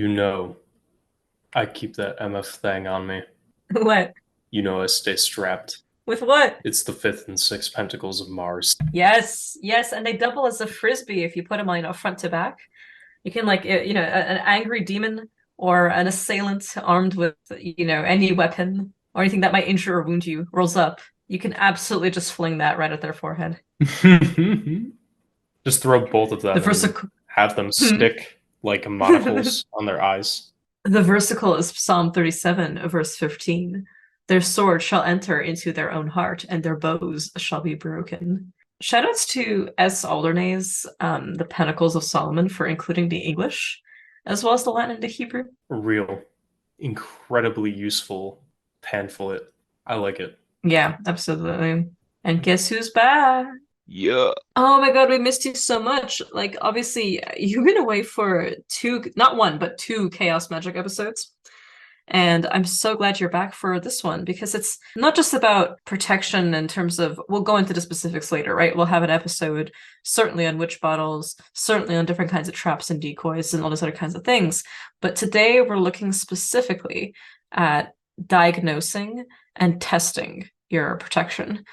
You know, I keep that MF thing on me. What? You know, I stay strapped. With what? It's the fifth and sixth pentacles of Mars. Yes, yes, and they double as a frisbee if you put them on, front to back. You can like, an angry demon or an assailant armed with, any weapon or anything that might injure or wound you rolls up. You can absolutely just fling that right at their forehead. Just throw both of The them and versicle, have them the stick like monocles on their eyes. versicle is Psalm 37, verse 15. Their sword shall enter into their own heart, and their bows shall be broken. Shoutouts to S. Alderney's The Pentacles of Solomon for including the English, as well as the Latin into Hebrew. Real, incredibly useful pamphlet. I like it. Yeah, absolutely. And guess who's back? Yeah. Oh my God, we missed you so much. Like, obviously, you've been away for two, not one, but two Chaos Magic episodes. And I'm so glad you're back for this one because it's not just about protection in terms of, we'll go into the specifics later, right? We'll have an episode certainly on witch bottles, certainly on different kinds of traps and decoys and all those other kinds of things. But today we're looking specifically at diagnosing and testing your protection.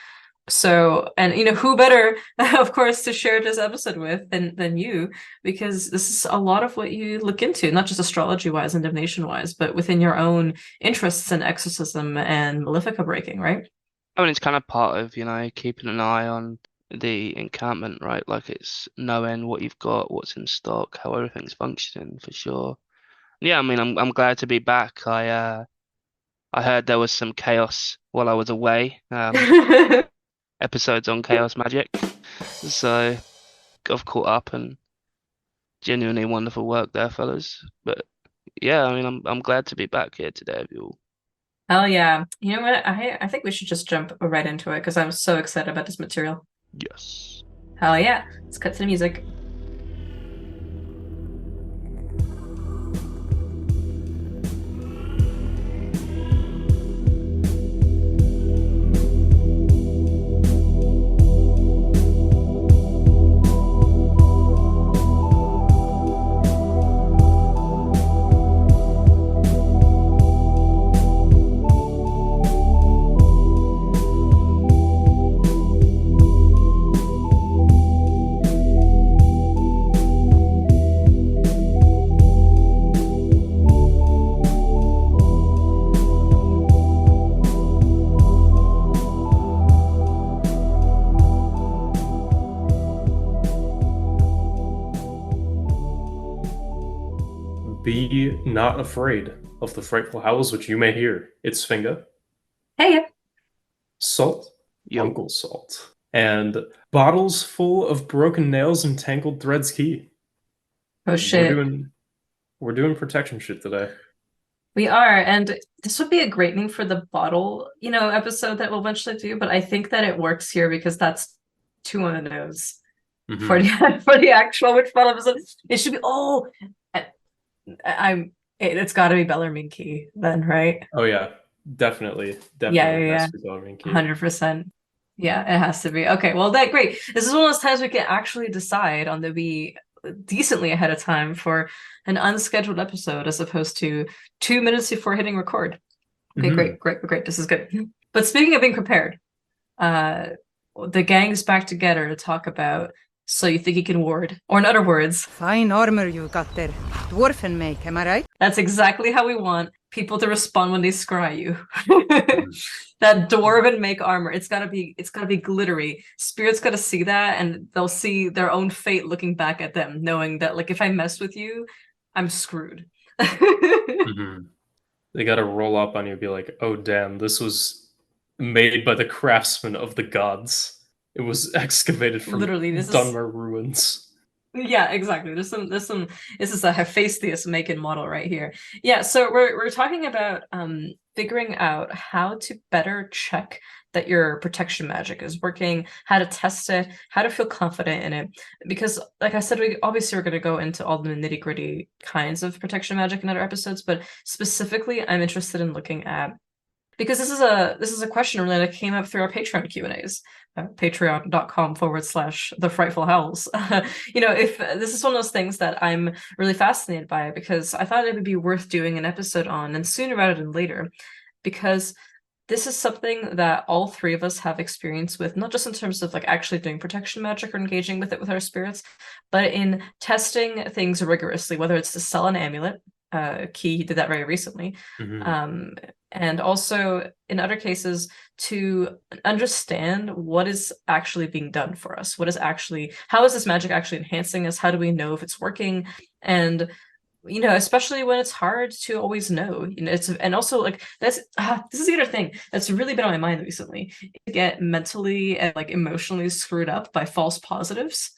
So, and who better, of course, to share this episode with than you, because this is a lot of what you look into, not just astrology wise and divination wise, but within your own interests in exorcism and malefica breaking, right? I mean, it's kind of part of, keeping an eye on the encampment, right? Like it's knowing what you've got, what's in stock, how everything's functioning for sure. Yeah, I mean, I'm glad to be back. I heard there was some chaos while I was away. Episodes on chaos magic, so I've caught up and genuinely wonderful work there, fellas. But yeah, I mean, I'm glad to be back here today with you all. Hell yeah. You know what? I think we should just jump right into it because I'm so excited about this material. Yes. Hell yeah. Let's cut to the music. Be not afraid of the frightful howls which you may hear. It's Svinga, Hey. Salt, Yo. Uncle Salt, and bottles full of broken nails and tangled threads key. Oh We're shit. doing we're doing protection shit today. We are, and this would be a great name for the bottle, episode that we'll eventually do, but I think that it works here because that's two on the nose for Mhm. the for the actual witch bottle episode. It should be I, it's got to be Bellarmine Key then, right? Oh yeah, definitely, Yeah, definitely has yeah, to be Bellarmine yeah. Key. 100%. Yeah, it has to be. Okay, well, that great. This is one of those times we can actually decide on the be decently ahead of time for an unscheduled episode as opposed to 2 minutes before hitting record. Okay, Mhm. great, great, great. This is good. But speaking of being prepared, uh, the gang's back together to talk about So You Think You Can Ward, or in other words, Fine armor you've got there. Dwarfen make, am I right? that's exactly how we want people to respond when they scry you. That dwarven make armor. It's gotta be glittery. Spirits gotta see that and they'll see their own fate looking back at them, knowing that like if I mess with you, I'm screwed. Mhm. They gotta roll up on you and be like, "Oh damn, this was made by the craftsmen of the gods. It was excavated from Literally, this is Dunmer ruins." yeah, exactly. There's some this is a Hephaestus make and model right here. Yeah, so we're talking about figuring out how to better check that your protection magic is working, how to test it, how to feel confident in it. Because like I said, we obviously we're gonna go into all the nitty-gritty kinds of protection magic in other episodes, but specifically I'm interested in looking at because this is a question really that came up through our Patreon Q&As, patreon.com/the Frightful Howls. If this is one of those things that I'm really fascinated by, because I thought it would be worth doing an episode on, and sooner rather than later, because this is something that all three of us have experience with, not just in terms of like actually doing protection magic or engaging with it with our spirits, but in testing things rigorously, whether it's to sell an amulet. Key did that very recently. And also in other cases to understand what is actually being done for us. How is this magic actually enhancing us? How do we know if it's working? And especially when it's hard to always know, and also like this is the other thing that's really been on my mind recently. To get mentally and like emotionally screwed up by false positives,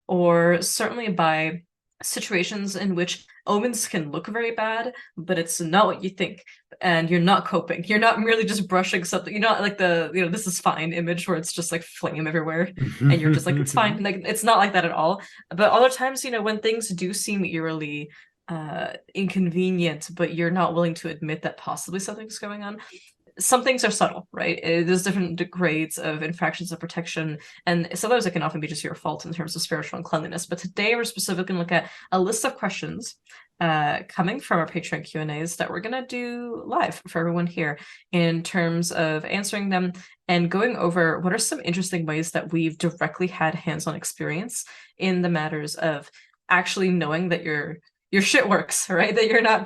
or certainly by situations in which omens can look very bad, but it's not what you think, and you're not coping. You're not merely just brushing something. You're not like the this is fine image where it's just like flame everywhere, and you're just like it's fine. Like it's not like that at all. But other times, when things do seem eerily inconvenient, but you're not willing to admit that possibly something's going on. Some things are subtle, right? There's different grades of infractions of protection, and sometimes it can often be just your fault in terms of spiritual uncleanliness. But today we're specifically going to look at a list of questions coming from our Patreon Q&As that we're going to do live for everyone here, in terms of answering them and going over what are some interesting ways that we've directly had hands-on experience in the matters of actually knowing that your shit works, right? That you're not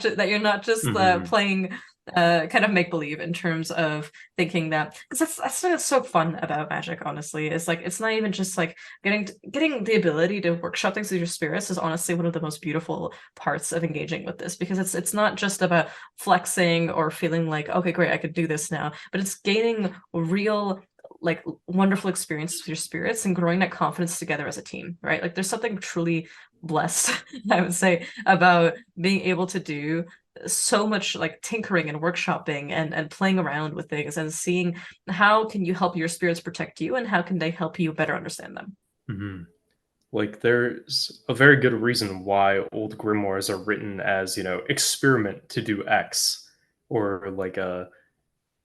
just playing kind of make believe, in terms of thinking that, because that's what's so fun about magic, honestly, is like it's not even just like getting the ability to workshop things with your spirits is honestly one of the most beautiful parts of engaging with this, because it's not just about flexing or feeling like, okay, great, I could do this now, but it's gaining real like wonderful experiences with your spirits and growing that confidence together as a team, right? Like there's something truly blessed, I would say, about being able to do so much like tinkering and workshopping and playing around with things and seeing how can you help your spirits protect you and how can they help you better understand them. Like there's a very good reason why old grimoires are written as experiment to do X, or like a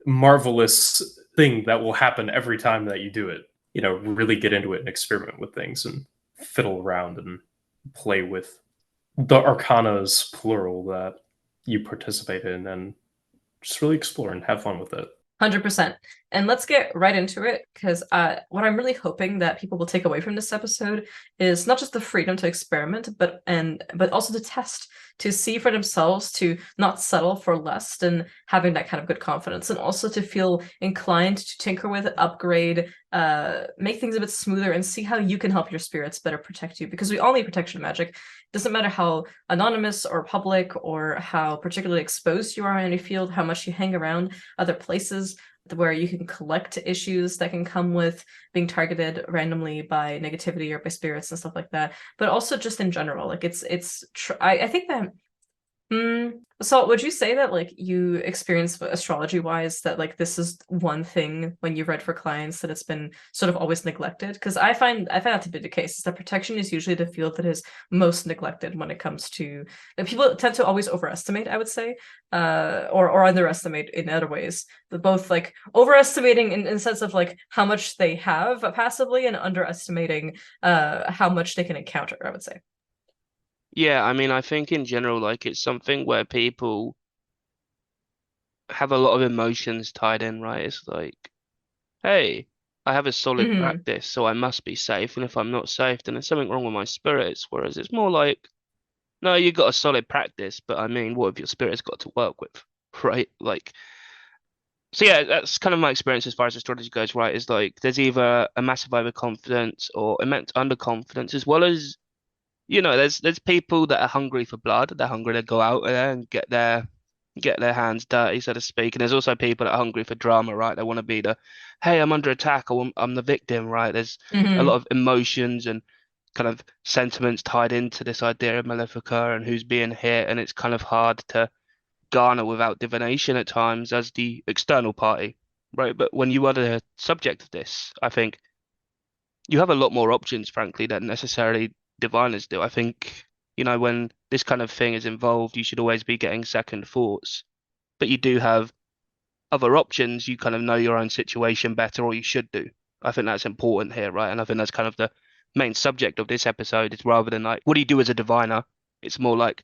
marvelous thing that will happen every time that you do it. Really get into it and experiment with things and fiddle around and play with the arcanas, plural, that you participate in, and just really explore and have fun with it. 100%. And let's get right into it, because what I'm really hoping that people will take away from this episode is not just the freedom to experiment, but also to test, to see for themselves, to not settle for less, and having that kind of good confidence, and also to feel inclined to tinker with, upgrade, make things a bit smoother, and see how you can help your spirits better protect you, because we all need protection magic. It doesn't matter how anonymous or public or how particularly exposed you are in any field, how much you hang around other places where you can collect issues that can come with being targeted randomly by negativity or by spirits and stuff like that, but also just in general, like I think that so would you say that like you experience astrology wise that like this is one thing when you've read for clients that it's been sort of always neglected? Because I find that to be the case, is that protection is usually the field that is most neglected when it comes to, like, people tend to always overestimate, I would say, or underestimate in other ways, but both like overestimating in the sense of like how much they have passively, and underestimating how much they can encounter, I would say. Yeah, I mean, I think in general, like it's something where people have a lot of emotions tied in, right? It's like, hey, I have a solid practice, so I must be safe. And if I'm not safe, then there's something wrong with my spirits. Whereas it's more like, no, you got a solid practice, but I mean, what have your spirits got to work with, right? Like, so yeah, that's kind of my experience as far as astrology goes, right? Is like there's either a massive overconfidence or immense underconfidence, as well as there's people that are hungry for blood. They're hungry to go out there and get their hands dirty, so to speak. And there's also people that are hungry for drama, right? They want to be the, hey, I'm under attack, I'm the victim, right? There's a lot of emotions and kind of sentiments tied into this idea of Malefica and who's being hit, and it's kind of hard to garner without divination at times as the external party, right? But when you are the subject of this, I think you have a lot more options, frankly, than necessarily diviners do. I think, when this kind of thing is involved, you should always be getting second thoughts. But you do have other options, you kind of know your own situation better, or you should do. I think that's important here, right? And I think that's kind of the main subject of this episode. Is rather than like, what do you do as a diviner? It's more like,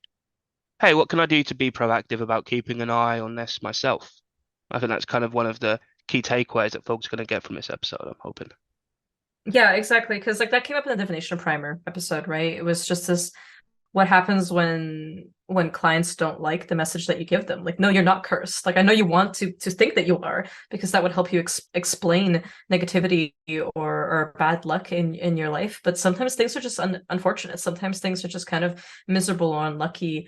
hey, what can I do to be proactive about keeping an eye on this myself? I think that's kind of one of the key takeaways that folks are going to get from this episode, I'm hoping. Yeah, exactly. Because like that came up in the Divination Primer episode, right? It was just this: what happens when clients don't like the message that you give them? Like, no, you're not cursed. Like, I know you want to think that you are, because that would help you explain negativity or bad luck in your life. But sometimes things are just unfortunate. Sometimes things are just kind of miserable or unlucky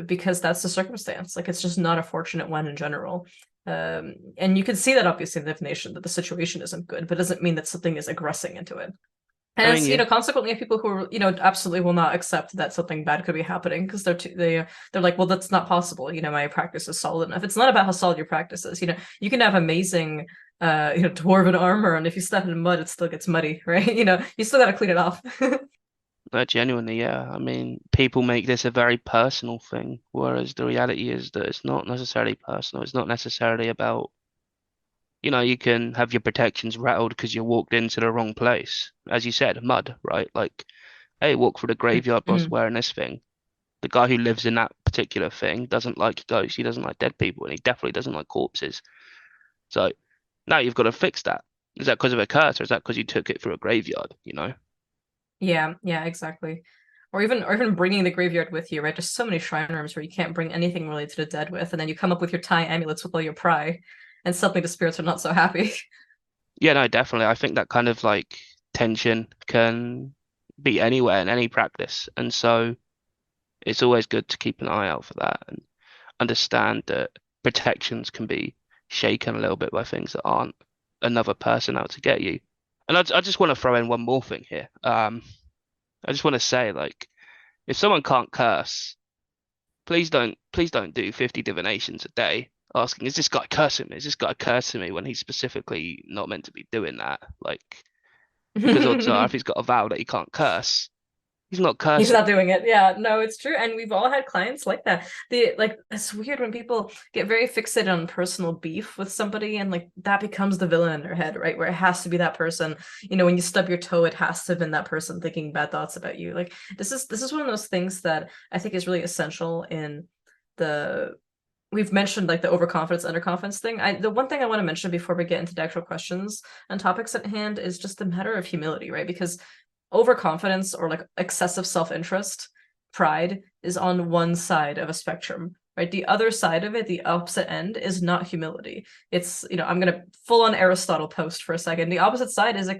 because that's the circumstance. Like, it's just not a fortunate one in general. And you can see that obviously in the definition that the situation isn't good, but doesn't mean that something is aggressing into it. And I mean, it's, consequently, people who absolutely will not accept that something bad could be happening, because they're like, well, that's not possible. My practice is solid enough. It's not about how solid your practice is. You can have amazing dwarven armor, and if you step in mud, it still gets muddy, right? You still got to clean it off. genuinely, yeah. I mean, people make this a very personal thing, whereas the reality is that it's not necessarily personal. It's not necessarily about, you can have your protections rattled because you walked into the wrong place. As you said, mud, right? Like, hey, walk through the graveyard whilst wearing this thing. The guy who lives in that particular thing doesn't like ghosts. He doesn't like dead people, and he definitely doesn't like corpses. So now you've got to fix that. Is that because of a curse, or is that because you took it through a graveyard? Yeah, exactly. Or even bringing the graveyard with you, right? There's so many shrine rooms where you can't bring anything related to the dead with, and then you come up with your tie amulets with all your pry, and suddenly the spirits are not so happy. Yeah, no, definitely. I think that kind of like tension can be anywhere in any practice, and so it's always good to keep an eye out for that and understand that protections can be shaken a little bit by things that aren't another person out to get you. And I just want to throw in one more thing here. I just want to say, like, if someone can't curse, please don't do 50 divinations a day asking, is this guy cursing me? Is this guy cursing me, when he's specifically not meant to be doing that? Like, because odds are, if he's got a vow that he can't curse, he's not He's cursing. not doing it. Yeah, no, it's true. And we've all had clients like that. It's weird when people get very fixated on personal beef with somebody, and like that becomes the villain in their head, right? Where it has to be that person. When you stub your toe, it has to have been that person thinking bad thoughts about you. Like, this is one of those things that I think is really essential in we've mentioned like the overconfidence, underconfidence thing. The one thing I want to mention before we get into the actual questions and topics at hand is just the matter of humility, right? Because overconfidence or like excessive self-interest, pride, is on one side of a spectrum, right? The other side of it, the opposite end, is not humility. It's, I'm going to full on Aristotle post for a second. The opposite side is,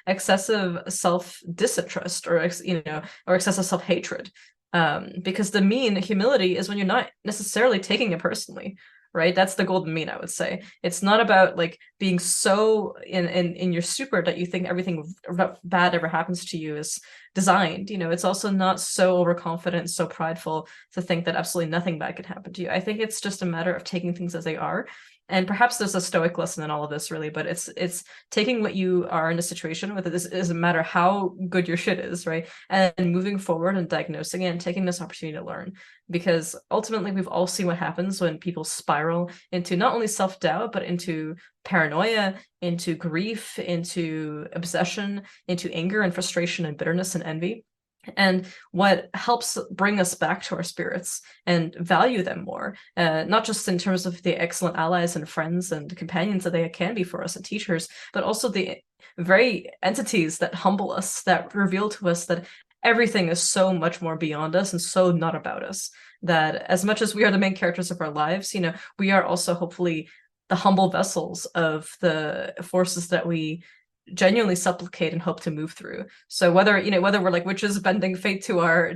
excessive self-disinterest, or excessive self-hatred. Because the mean humility is when you're not necessarily taking it personally, right? That's the golden mean, I would say. It's not about like being so in your super that you think everything bad ever happens to you is designed. It's also not so overconfident, so prideful to think that absolutely nothing bad could happen to you. I think it's just a matter of taking things as they are. And perhaps there's a stoic lesson in all of this, really, but it's taking what you are in a situation with. It doesn't matter how good your shit is, right? And moving forward and diagnosing it and taking this opportunity to learn. Because ultimately, we've all seen what happens when people spiral into not only self-doubt, but into paranoia, into grief, into obsession, into anger and frustration and bitterness and envy. And what helps bring us back to our spirits and value them more, not just in terms of the excellent allies and friends and companions that they can be for us and teachers, but also the very entities that humble us, that reveal to us that everything is so much more beyond us and so not about us. That as much as we are the main characters of our lives, we are also hopefully the humble vessels of the forces that we genuinely supplicate and hope to move through. So whether we're like witches bending fate to our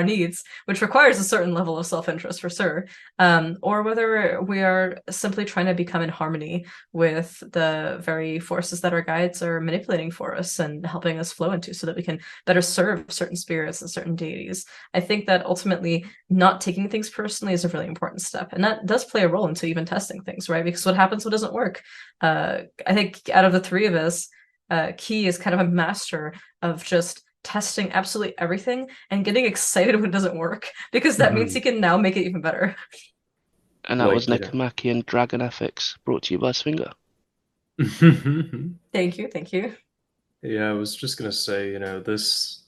needs, which requires a certain level of self-interest for sure, or whether we are simply trying to become in harmony with the very forces that our guides are manipulating for us and helping us flow into, so that we can better serve certain spirits and certain deities. I think that ultimately not taking things personally is a really important step, and that does play a role into even testing things, right? Because what happens, what doesn't work? I think out of the three of us, Key is kind of a master of just testing absolutely everything and getting excited when it doesn't work, because that means he can now make it even better. And that like, was Nekomaki and Dragon Ethics, brought to you by Swinger. Thank you, thank you. Yeah, I was just gonna say, this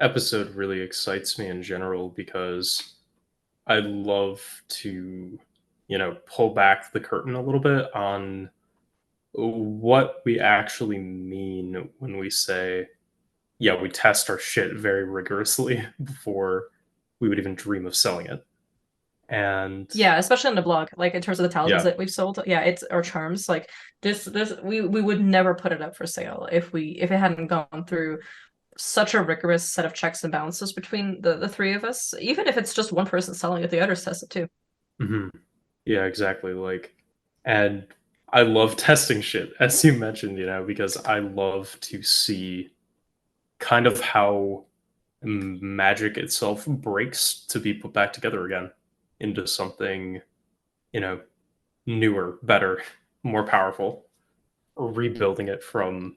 episode really excites me in general because I love to, pull back the curtain a little bit on what we actually mean when we say, yeah, we test our shit very rigorously before we would even dream of selling it. And Yeah, especially on the blog, like in terms of the talismans yeah, that we've sold. Yeah, it's or charms. Like this we would never put it up for sale if it hadn't gone through such a rigorous set of checks and balances between the three of us. Even if it's just one person selling it, the others test it too. mhm. Yeah, exactly. And I love testing shit, as you mentioned, because I love to see kind of how magic itself breaks to be put back together again into something, you know, newer, better, more powerful, rebuilding it from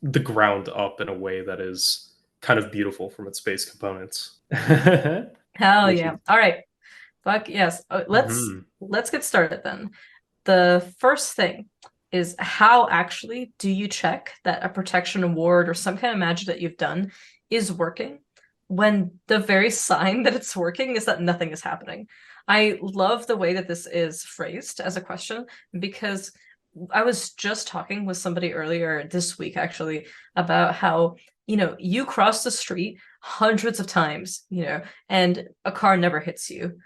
the ground up in a way that is kind of beautiful from its base components. Hell Which yeah. is, All right. Fuck yes. mhm. Let's get started then. The first thing is how actually do you check that a protection ward or some kind of magic that you've done is working when the very sign that it's working is that nothing is happening? I love the way that this is phrased as a question because I was just talking with somebody earlier this week actually about how, you cross the street hundreds of times, and a car never hits you.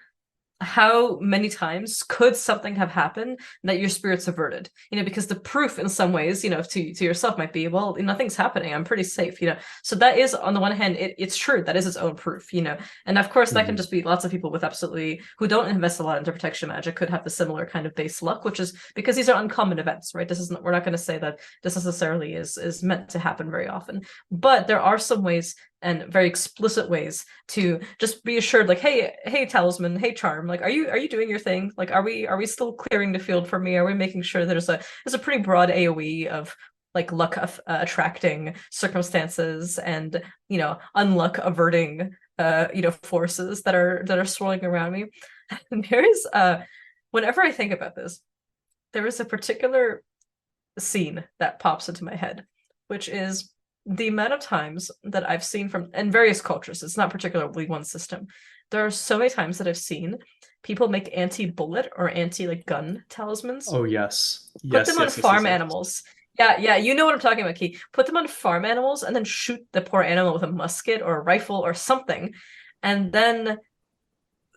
How many times could something have happened that your spirit's averted? Because the proof in some ways, to yourself might be, well, nothing's happening. I'm pretty safe, So that is, on the one hand, it's true. That is its own proof, And of course, that can Mhm. just be lots of people with absolutely who don't invest a lot into protection magic could have the similar kind of base luck, which is because these are uncommon events, right? We're not going to say that this necessarily is meant to happen very often, but there are some ways and very explicit ways to just be assured, like, hey talisman, hey charm, like, are you doing your thing? Like, are we still clearing the field for me? Are we making sure there's a pretty broad AoE of like luck of attracting circumstances and unluck averting forces that are swirling around me? And there is whenever I think about this, there is a particular scene that pops into my head, which is the amount of times that I've seen from in various cultures. It's not particularly one system. There are so many times that I've seen people make anti-bullet or anti-like gun talismans. Oh yes, Put yes, them on yes, yes, yes, farm yes. animals. Yeah, yeah, you know what I'm talking about, Key. Put them on farm animals and then shoot the poor animal with a musket or a rifle or something, and then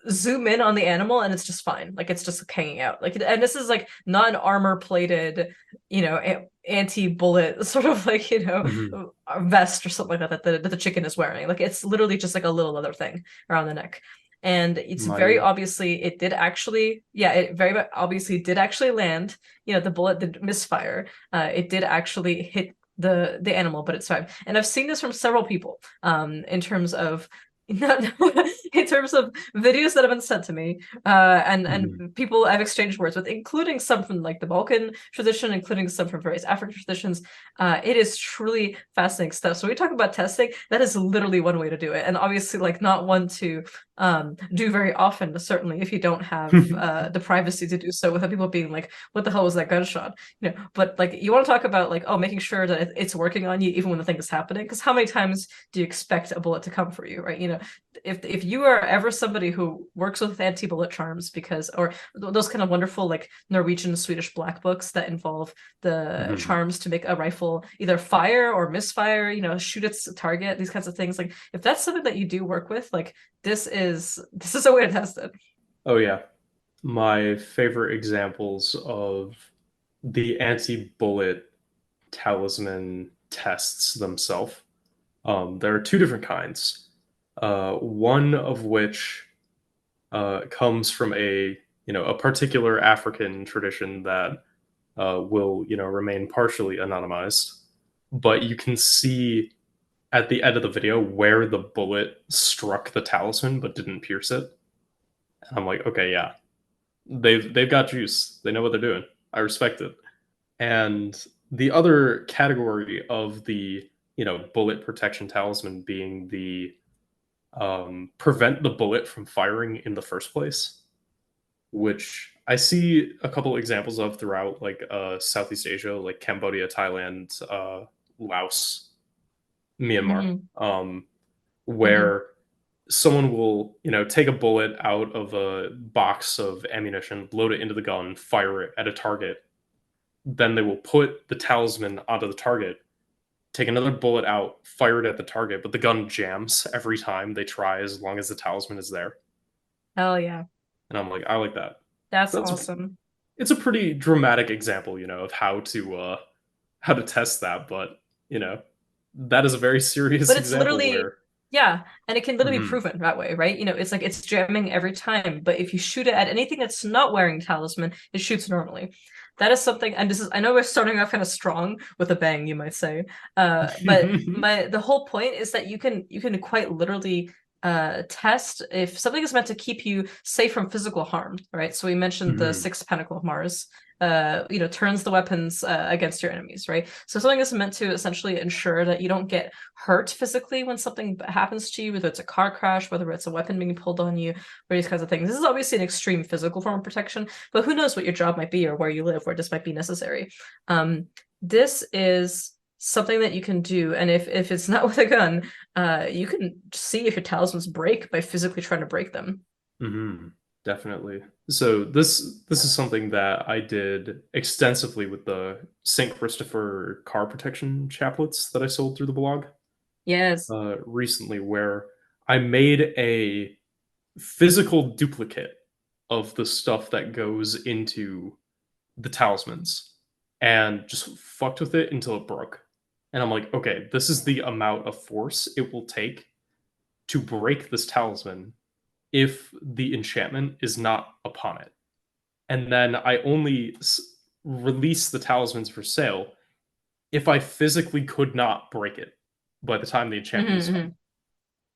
zoom in on the animal and it's just fine, like it's just hanging out, like, and this is like not an armor plated anti-bullet sort of like Mhm. vest or something like that the chicken is wearing. Like, it's literally just like a little leather thing around the neck, and it's very My obviously it did actually, yeah, it very obviously did actually land. The bullet did misfire. It did actually hit the animal, but it's fine. And I've seen this from several people in terms of not in terms of videos that have been sent to me, and mhm. people I've exchanged words with, including some from like the Balkan tradition, including some from various African traditions. It is truly fascinating stuff. So when we talk about testing, that is literally one way to do it, and obviously like not one to do very often. Certainly, if you don't have the privacy to do so without people being like, "What the hell was that gunshot?" But like, you want to talk about like, oh, making sure that it's working on you even when the thing is happening, because how many times do you expect a bullet to come for you, right? If you are ever somebody who works with anti-bullet charms, because or those kind of wonderful like Norwegian Swedish black books that involve the Mhm. charms to make a rifle either fire or misfire, shoot its target, these kinds of things, like if that's something that you do work with, like this is a way to test it. Oh yeah, my favorite examples of the anti-bullet talisman tests themselves. There are two different kinds. One of which comes from a particular African tradition that will remain partially anonymized, but you can see at the end of the video where the bullet struck the talisman but didn't pierce it. And I'm like, okay, yeah, they've got juice. They know what they're doing. I respect it. And the other category of the bullet protection talisman being the prevent the bullet from firing in the first place. which I see a couple examples of throughout like Southeast Asia, like Cambodia, Thailand, Laos, Myanmar, Mhm. Mhm. where someone will, take a bullet out of a box of ammunition, load it into the gun, fire it at a target. Then they will put the talisman onto the target, take another bullet out, fire it at the target, but the gun jams every time they try as long as the talisman is there. Hell yeah. And I'm like, I like that. That's That's awesome. it's a pretty dramatic example, of how to test that, but that is a very serious But it's example literally, where yeah, and it can literally be Mhm. proven that way, right? It's like it's jamming every time, but if you shoot it at anything that's not wearing talisman, it shoots normally. That is something, and this is, I know we're starting off kind of strong with a bang, you might say. But the whole point is that you can quite literally test if something is meant to keep you safe from physical harm, right? So we mentioned the Mhm. sixth pentacle of Mars. Turns the weapons against your enemies, right? So something is meant to essentially ensure that you don't get hurt physically when something happens to you, whether it's a car crash, whether it's a weapon being pulled on you, or these kinds of things. This is obviously an extreme physical form of protection, but who knows what your job might be or where you live, where this might be necessary. This is something that you can do, and if it's not with a gun, you can see if your talismans break by physically trying to break them. Mhm. Definitely. So this is something that I did extensively with the St. Christopher car protection chaplets that I sold through the blog Yes. recently, where I made a physical duplicate of the stuff that goes into the talismans and just fucked with it until it broke. And I'm like, okay, this is the amount of force it will take to break this talisman if the enchantment is not upon it. And then I only release the talismans for sale if I physically could not break it by the time the enchantment is done. Hmm.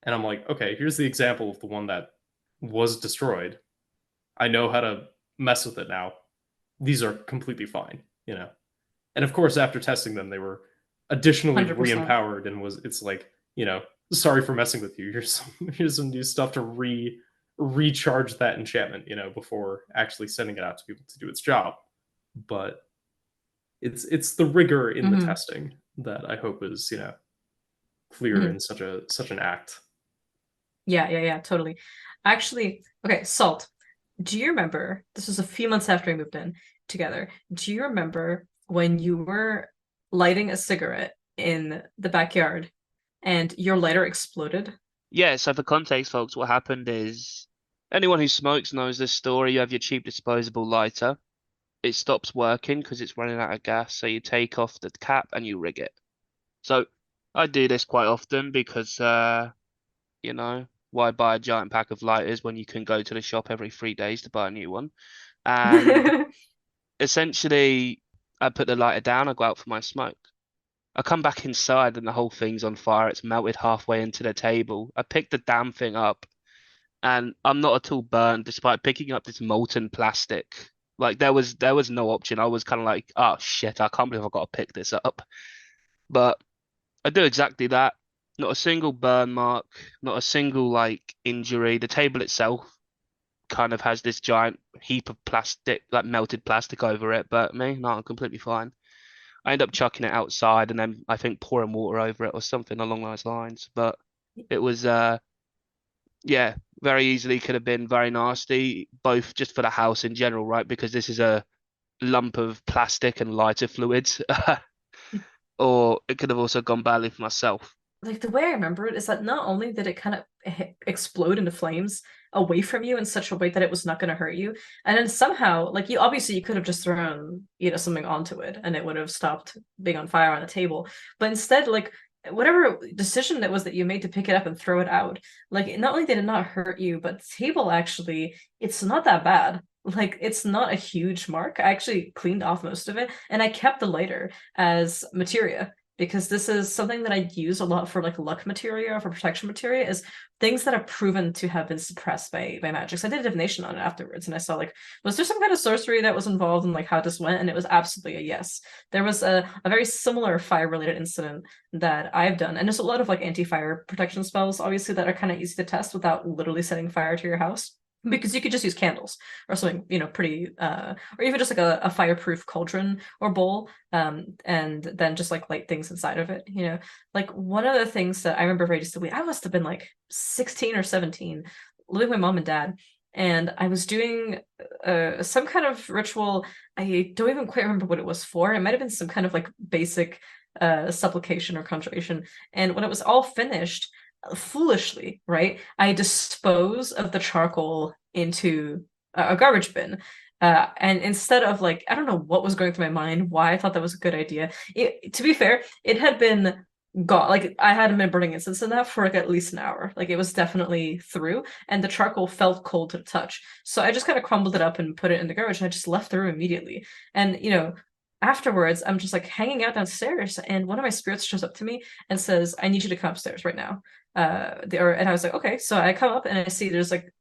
And I'm like, okay, here's the example of the one that was destroyed. I know how to mess with it now. These are completely fine. And of course, after testing them, they were additionally 100%. re-empowered, and it's like, sorry for messing with you. Here's some new stuff to recharge that enchantment, before actually sending it out to people to do its job. But it's the rigor in the Hmm. testing that I hope is, clear Hmm. in such an act. Yeah, totally. Actually, okay, Salt. Do you remember? This was a few months after we moved in together. Do you remember when you were lighting a cigarette in the backyard and your lighter exploded? Yeah, so for context, folks, what happened is anyone who smokes knows this story. You have your cheap disposable lighter. It stops working because it's running out of gas, so you take off the cap and you rig it. So I do this quite often because why buy a giant pack of lighters when you can go to the shop every 3 days to buy a new one? And essentially, I put the lighter down, I go out for my smoke. I come back inside and the whole thing's on fire. It's melted halfway into the table. I pick the damn thing up and I'm not at all burnt despite picking up this molten plastic. Like there was no option. I was kind of like, oh shit, I can't believe I've got to pick this up. But I do exactly that. Not a single burn mark, not a single like injury. The table itself kind of has this giant heap of plastic, like melted plastic over it, but me, no, I'm completely fine. I end up chucking it outside and then I think pouring water over it or something along those lines. But it was yeah, very easily could have been very nasty, both just for the house in general, right? Because this is a lump of plastic and lighter fluids. Or it could have also gone badly for myself. Like the way I remember it is that not only did it kind of explode into flames away from you in such a way that it was not going to hurt you, and then somehow, like you obviously you could have just thrown something onto it and it would have stopped being on fire on the table, but instead, like whatever decision it was that you made to pick it up and throw it out, like not only did it not hurt you, but the table actually it's not that bad. Like it's not a huge mark. I actually cleaned off most of it, and I kept the lighter as materia because this is something that I use a lot for like luck materia or for protection materia is things that are proven to have been suppressed by magic. So I did a divination on it afterwards and I saw like, was there some kind of sorcery that was involved in like how this went? And it was absolutely a yes. There was a very similar fire related incident that I've done. And there's a lot of like anti-fire protection spells, obviously, that are kind of easy to test without literally setting fire to your house. because you could just use candles or something, pretty, or even just like a fireproof cauldron or bowl, and then just like light things inside of it. Like one of the things that I remember very distinctly, I must have been like 16 or 17, living with my mom and dad, and I was doing some kind of ritual. I don't even quite remember what it was for. It might have been some kind of like basic supplication or conjuration. And when it was all finished, foolishly, right, I dispose of the charcoal into a garbage bin. And instead of like, I don't know what was going through my mind, why I thought that was a good idea. To be fair, it had been gone. Like I hadn't been burning incense in that for like at least an hour. Like it was definitely through, and the charcoal felt cold to the touch. So I just kind of crumbled it up and put it in the garbage, and I just left the room immediately. And afterwards, I'm just like hanging out downstairs, and one of my spirits shows up to me and says, "I need you to come upstairs right now." And I was like, okay. So I come up and I see there's like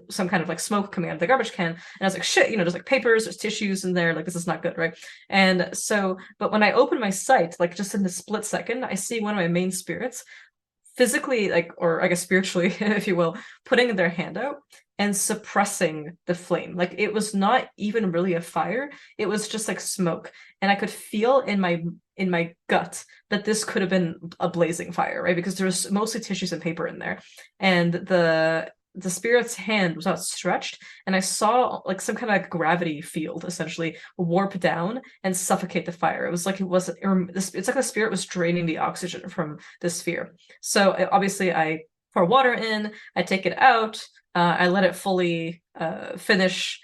some kind of like smoke coming out of the garbage can, and I was like, shit, there's like papers, there's tissues in there, like this is not good, right? And so, but when I open my sight, like just in the split second, I see one of my main spirits physically, like, or I guess spiritually, if you will, putting their hand out and suppressing the flame. Like it was not even really a fire, it was just like smoke, and I could feel in my gut that this could have been a blazing fire, right? Because there was mostly tissues and paper in there, and the spirit's hand was outstretched, and I saw like some kind of like gravity field essentially warp down and suffocate the fire. It was like it's like the spirit was draining the oxygen from the sphere. So obviously I pour water in, I take it out, I let it fully finish.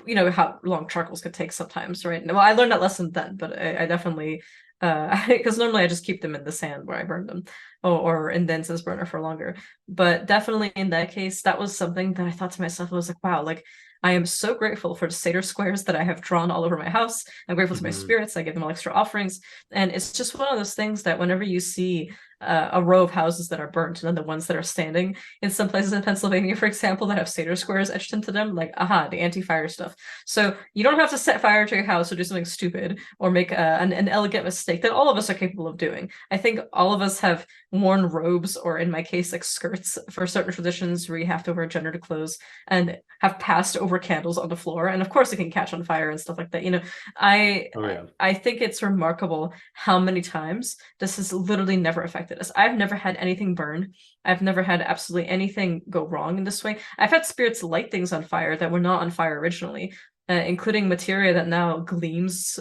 How long charcoals could take sometimes, right? Well, I learned that lesson then, but I definitely, because normally I just keep them in the sand where I burned them, or in the incense burner for longer. But definitely in that case, that was something that I thought to myself, I was like, wow, like I am so grateful for the satyr squares that I have drawn all over my house. I'm grateful to my spirits. I give them all extra offerings. And it's just one of those things that whenever you see a row of houses that are burnt and then the ones that are standing in some places in Pennsylvania, for example, that have satyr squares etched into them, like, aha, the anti-fire stuff. So you don't have to set fire to your house or do something stupid or make an elegant mistake that all of us are capable of doing. I think all of us have worn robes, or in my case, like skirts for certain traditions where you have to wear gendered clothes, and have passed over candles on the floor, and of course it can catch on fire and stuff like that. I think it's remarkable how many times this has literally never affected us. I've never had anything burn. I've never had absolutely anything go wrong in this way. I've had spirits light things on fire that were not on fire originally, including materia that now gleams,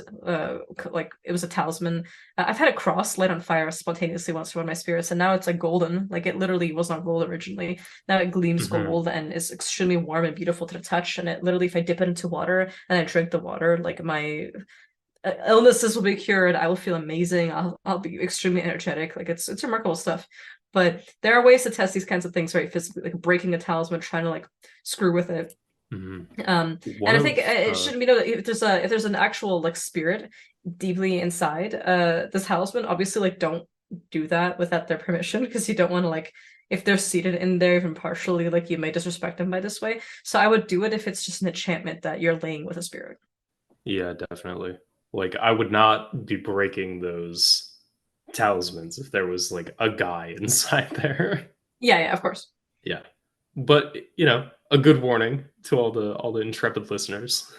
like it was a talisman. I've had a cross light on fire spontaneously once for one of my spirits, and now it's like golden. Like it literally was not gold originally. Now it gleams gold and is extremely warm and beautiful to the touch. And it literally, if I dip it into water and I drink the water, like my illnesses will be cured. I will feel amazing. I'll be extremely energetic. Like it's remarkable stuff. But there are ways to test these kinds of things, right? Physically, like breaking a talisman, trying to like screw with it. And I think it shouldn't be known that if there's an actual like spirit deeply inside this talisman, obviously like don't do that without their permission, because you don't want to, like, if they're seated in there even partially, like you may disrespect them by this way. So I would do it if it's just an enchantment that you're laying with a spirit. Yeah, definitely. Like I would not be breaking those talismans if there was like a guy inside there. Yeah, of course. Yeah. But a good warning to all the intrepid listeners.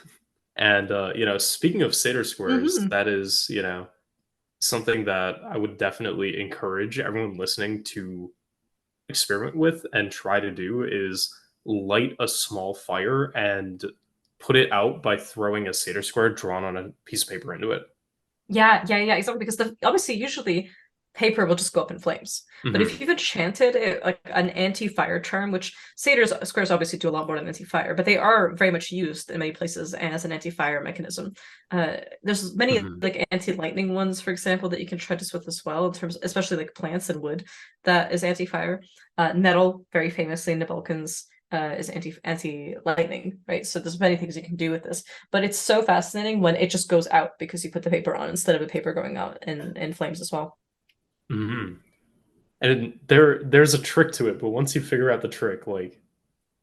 And speaking of satyr squares, that is, something that I would definitely encourage everyone listening to experiment with and try to do, is light a small fire and put it out by throwing a satyr square drawn on a piece of paper into it. Yeah, exactly. Because obviously, usually paper will just go up in flames. But if you've enchanted like an anti-fire charm, which satyr squares obviously do a lot more than anti-fire, but they are very much used in many places as an anti-fire mechanism. There's many like anti-lightning ones, for example, that you can try this with as well, in terms, especially like plants and wood, that is anti-fire. Nettle, very famously, Nibelkins, is anti-lightning, right? So there's many things you can do with this, but it's so fascinating when it just goes out because you put the paper on instead of the paper going out in flames as well. And there's a trick to it, but once you figure out the trick, like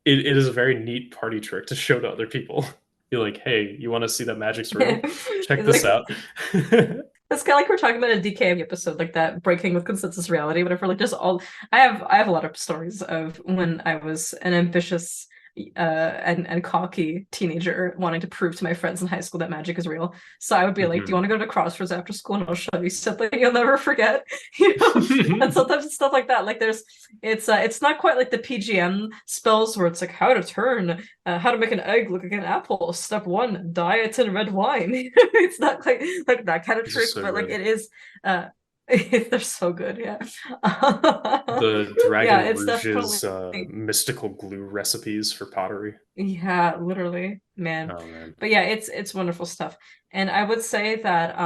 it is a very neat party trick to show to other people. You're like, hey, you want to see that magic's real? Check this out. It's kind of like we're talking about a DKM episode, like that breaking with consensus reality, whatever. Like just all, I have a lot of stories of when I was an ambitious and cocky teenager wanting to prove to my friends in high school that magic is real. So I would be like, "Do you want to go to Crossroads after school, and I'll show you something you'll never forget?" You know, and sometimes it's stuff like that. Like it's not quite like the PGM spells where it's like how to make an egg look like an apple. Step 1, dye it in red wine. It's not like that kind of trick, so but like good. it is. They're so good, yeah. The Dragon Yeah, it's Rouge's definitely mystical glue recipes for pottery. yeah, literally, man. Oh man. But yeah, it's wonderful stuff. And I would say that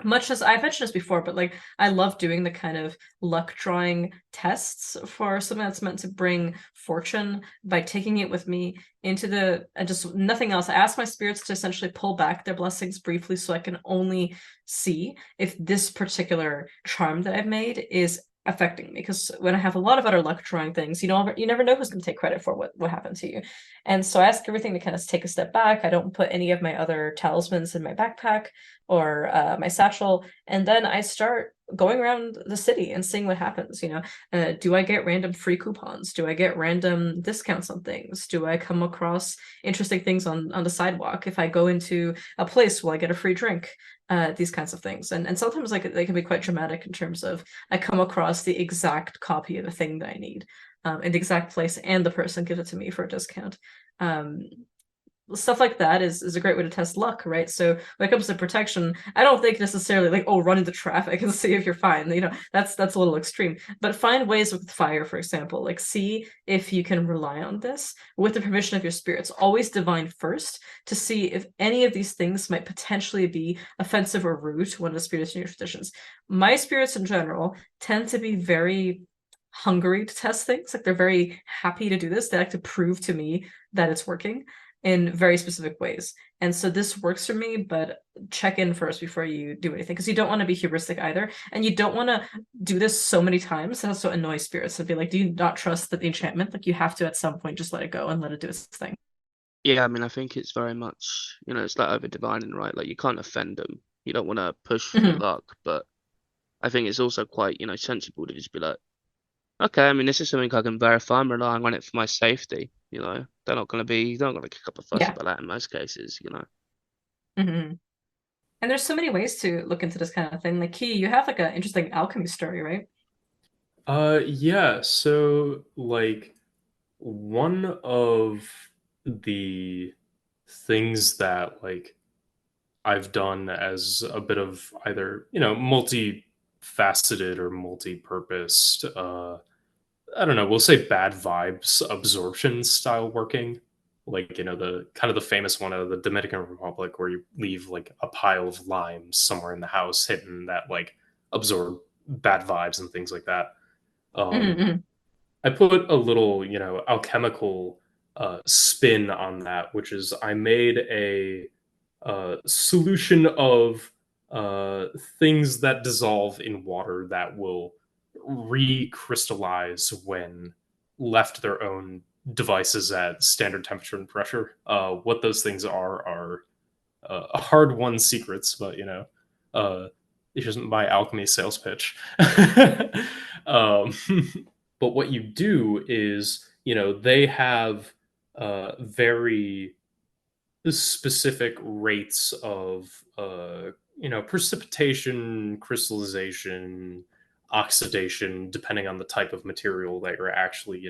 much as I've mentioned this before, but like I love doing the kind of luck drawing tests for something that's meant to bring fortune by taking it with me into the just nothing else. I ask my spirits to essentially pull back their blessings briefly so I can only see if this particular charm that I've made is affecting me. Because when I have a lot of other luck drawing things, you never know who's going to take credit for what happened to you. And so I ask everything to kind of take a step back. I don't put any of my other talismans in my backpack or my satchel, and then I start going around the city and seeing what happens. Do I get random free coupons? Do I get random discounts on things? Do I come across interesting things on the sidewalk? If I go into a place, will I get a free drink? These kinds of things, and sometimes like they can be quite dramatic in terms of I come across the exact copy of the thing that I need in the exact place, and the person gives it to me for a discount. Stuff like that is a great way to test luck, right? So when it comes to protection, I don't think necessarily like, oh, run into traffic and see if you're fine. That's a little extreme. But find ways with fire, for example, like see if you can rely on this with the permission of your spirits. Always divine first to see if any of these things might potentially be offensive or rude to one of the spirits in your traditions. My spirits in general tend to be very hungry to test things. Like they're very happy to do this. They like to prove to me that it's working in very specific ways. And so this works for me, but check in first before you do anything, because you don't want to be hubristic either. And you don't want to do this so many times that also annoy spirits and be like, do you not trust the enchantment? Like you have to at some point just let it go and let it do its thing. Yeah, I mean, I think it's very much, it's like over divining, right? Like you can't offend them. You don't want to push for Mhm. luck, but I think it's also quite, sensible to just be like, okay, I mean, this is something I can verify. I'm relying on it for my safety. They're not going to kick up a fuss Yeah. about that in most cases. Mhm. And there's so many ways to look into this kind of thing. Like Key, you have like an interesting alchemy story, right? Yeah, so like one of the things that like I've done as a bit of either, multifaceted or multi-purposed, I don't know, we'll say bad vibes absorption style working. Like, the kind of the famous one of the Dominican Republic where you leave like a pile of limes somewhere in the house hidden that like absorb bad vibes and things like that. Um, Mhm. I put a little, alchemical spin on that, which is I made a solution of things that dissolve in water that will recrystallize when left their own devices at standard temperature and pressure. What those things are hard won secrets, but uh, it's just my alchemy sales pitch. um, but what you do is, they have very specific rates of precipitation, crystallization, oxidation, depending on the type of material that you're actually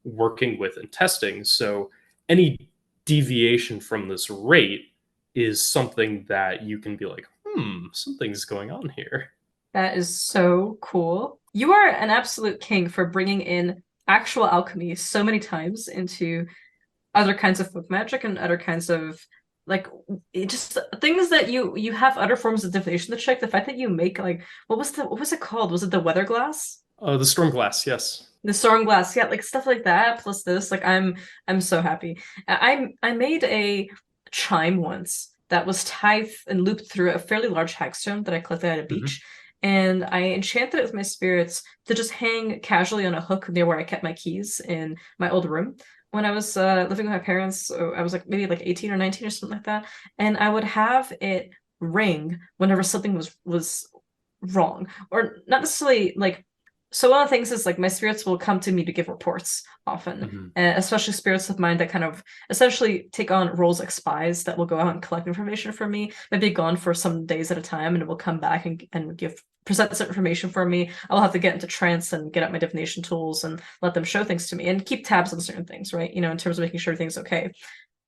working with and testing. So any deviation from this rate is something that you can be like, something's going on here. That is so cool. You are an absolute king for bringing in actual alchemy so many times into other kinds of folk magic and other kinds of like just things that you have other forms of divination to check. The fact that you make like what was it called? Was it the weather glass? The storm glass, yes. The storm glass, yeah, like stuff like that. Plus this, like I'm so happy. I made a chime once that was tied and looped through a fairly large hagstone that I collected at a beach, and I enchanted it with my spirits to just hang casually on a hook near where I kept my keys in my old room. When I was living with my parents, I was like maybe like 18 or 19 or something like that, and I would have it ring whenever something was wrong, or not necessarily like so one of the things is like my spirits will come to me to give reports often, especially spirits of mine that kind of essentially take on roles like spies that will go out and collect information for me, maybe gone for some days at a time, and it will come back and present some information for me. I'll have to get into trance and get out my divination tools and let them show things to me and keep tabs on certain things, right? You know, in terms of making sure everything's okay.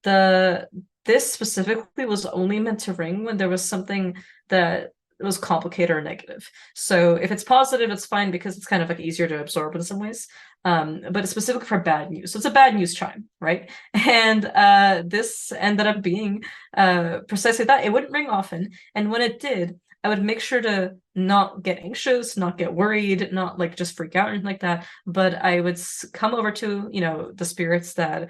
This specifically was only meant to ring when there was something that was complicated or negative. So if it's positive, it's fine because it's kind of like easier to absorb in some ways. But it's specifically for bad news. So it's a bad news chime, right? And this ended up being precisely that. It wouldn't ring often. And when it did, I would make sure to not get anxious, not get worried, not like just freak out or anything like that. But I would come over to, you know, the spirits that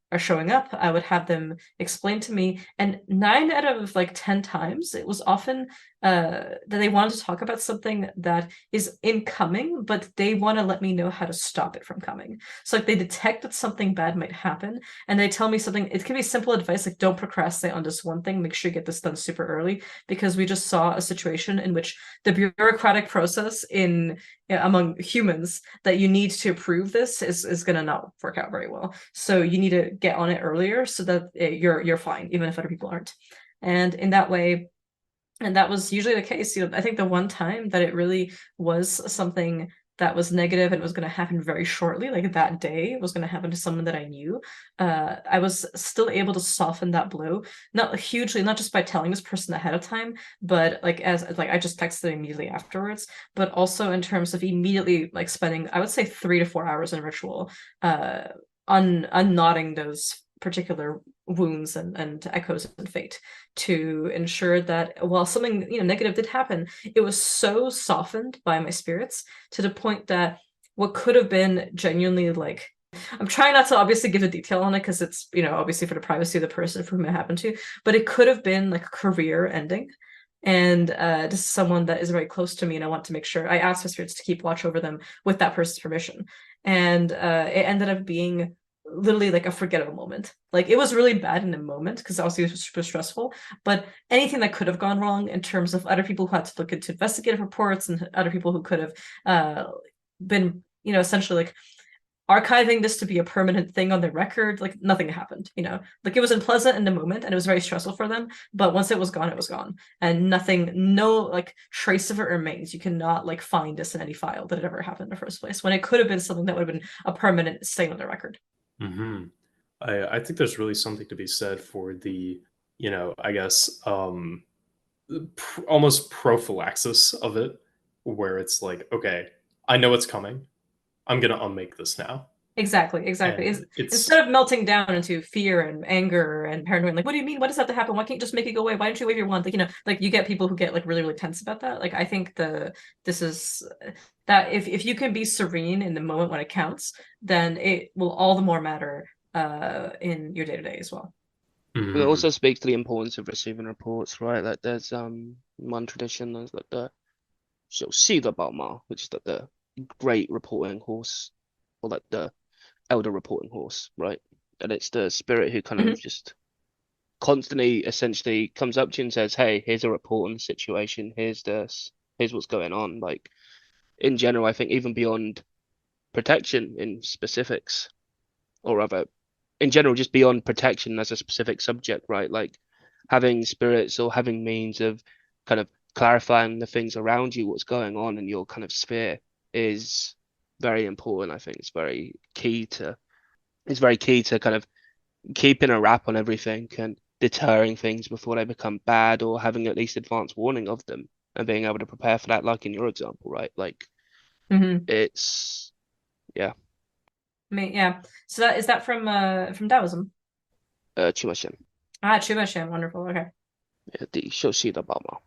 are showing up. I would have them explain to me, and 9 out of like 10 times it was often that they wanted to talk about something that is incoming, but they want to let me know how to stop it from coming. So like they detect that something bad might happen and they tell me something. It can be simple advice like don't procrastinate on this one thing, make sure you get this done super early, because we just saw a situation in which the bureaucratic process in among humans that you need to approve this is going to not work out very well. So you need to get on it earlier so that you're fine, even if other people aren't. And in that way, and that was usually the case. You know, I think the one time that it really was something that was negative and was going to happen very shortly, like that day was going to happen to someone that I knew, I was still able to soften that blow, not hugely, not just by telling this person ahead of time, but like as like I just texted immediately afterwards, but also in terms of immediately like spending, I would say 3 to 4 hours in ritual, unknotting those particular wounds and echoes and fate to ensure that while something, you know, negative did happen, it was so softened by my spirits to the point that what could have been genuinely like, I'm trying not to obviously give a detail on it because it's, you know, obviously for the privacy of the person for whom it happened to, but it could have been like a career ending. And this is someone that is very close to me, and I want to make sure I asked my spirits to keep watch over them with that person's permission. And it ended up being literally like a forgettable moment. Like it was really bad in the moment because obviously it was super stressful, but anything that could have gone wrong in terms of other people who had to look into investigative reports and other people who could have been, you know, essentially like archiving this to be a permanent thing on their record, like nothing happened, you know, like it was unpleasant in the moment and it was very stressful for them, but once it was gone, and nothing, no like trace of it remains. You cannot like find this in any file that it ever happened in the first place, when it could have been something that would have been a permanent stain on the record. I think there's really something to be said for the, you know, I guess almost prophylaxis of it, where it's like, okay, I know it's coming. I'm gonna unmake this now. Exactly. And it's Instead of melting down into fear and anger and paranoia, like, what do you mean? What does that have to happen? Why can't you just make it go away? Why don't you wave your wand? Like, you know, like you get people who get like really, really tense about that. Like, I think this is that if you can be serene in the moment when it counts, then it will all the more matter in your day-to-day as well. It also speaks to the importance of receiving reports, right? Like there's one tradition, there's like the 手系的宝马, which is like the great reporting horse, or like the elder reporting horse, right? And it's the spirit who kind of just constantly essentially comes up to you and says, hey, here's a report on the situation, here's this, here's what's going on. Like in general, I think even beyond protection in specifics, or rather in general, just beyond protection as a specific subject, right? Like having spirits or having means of kind of clarifying the things around you, what's going on in your kind of sphere, is very important. I think it's very key to kind of keeping a wrap on everything and deterring things before they become bad, or having at least advance warning of them and being able to prepare for that, like in your example, right? Like it's yeah. Yeah. So that is that from Taoism? 去嘛先 Chubashan, wonderful. Okay. 第秀系的宝马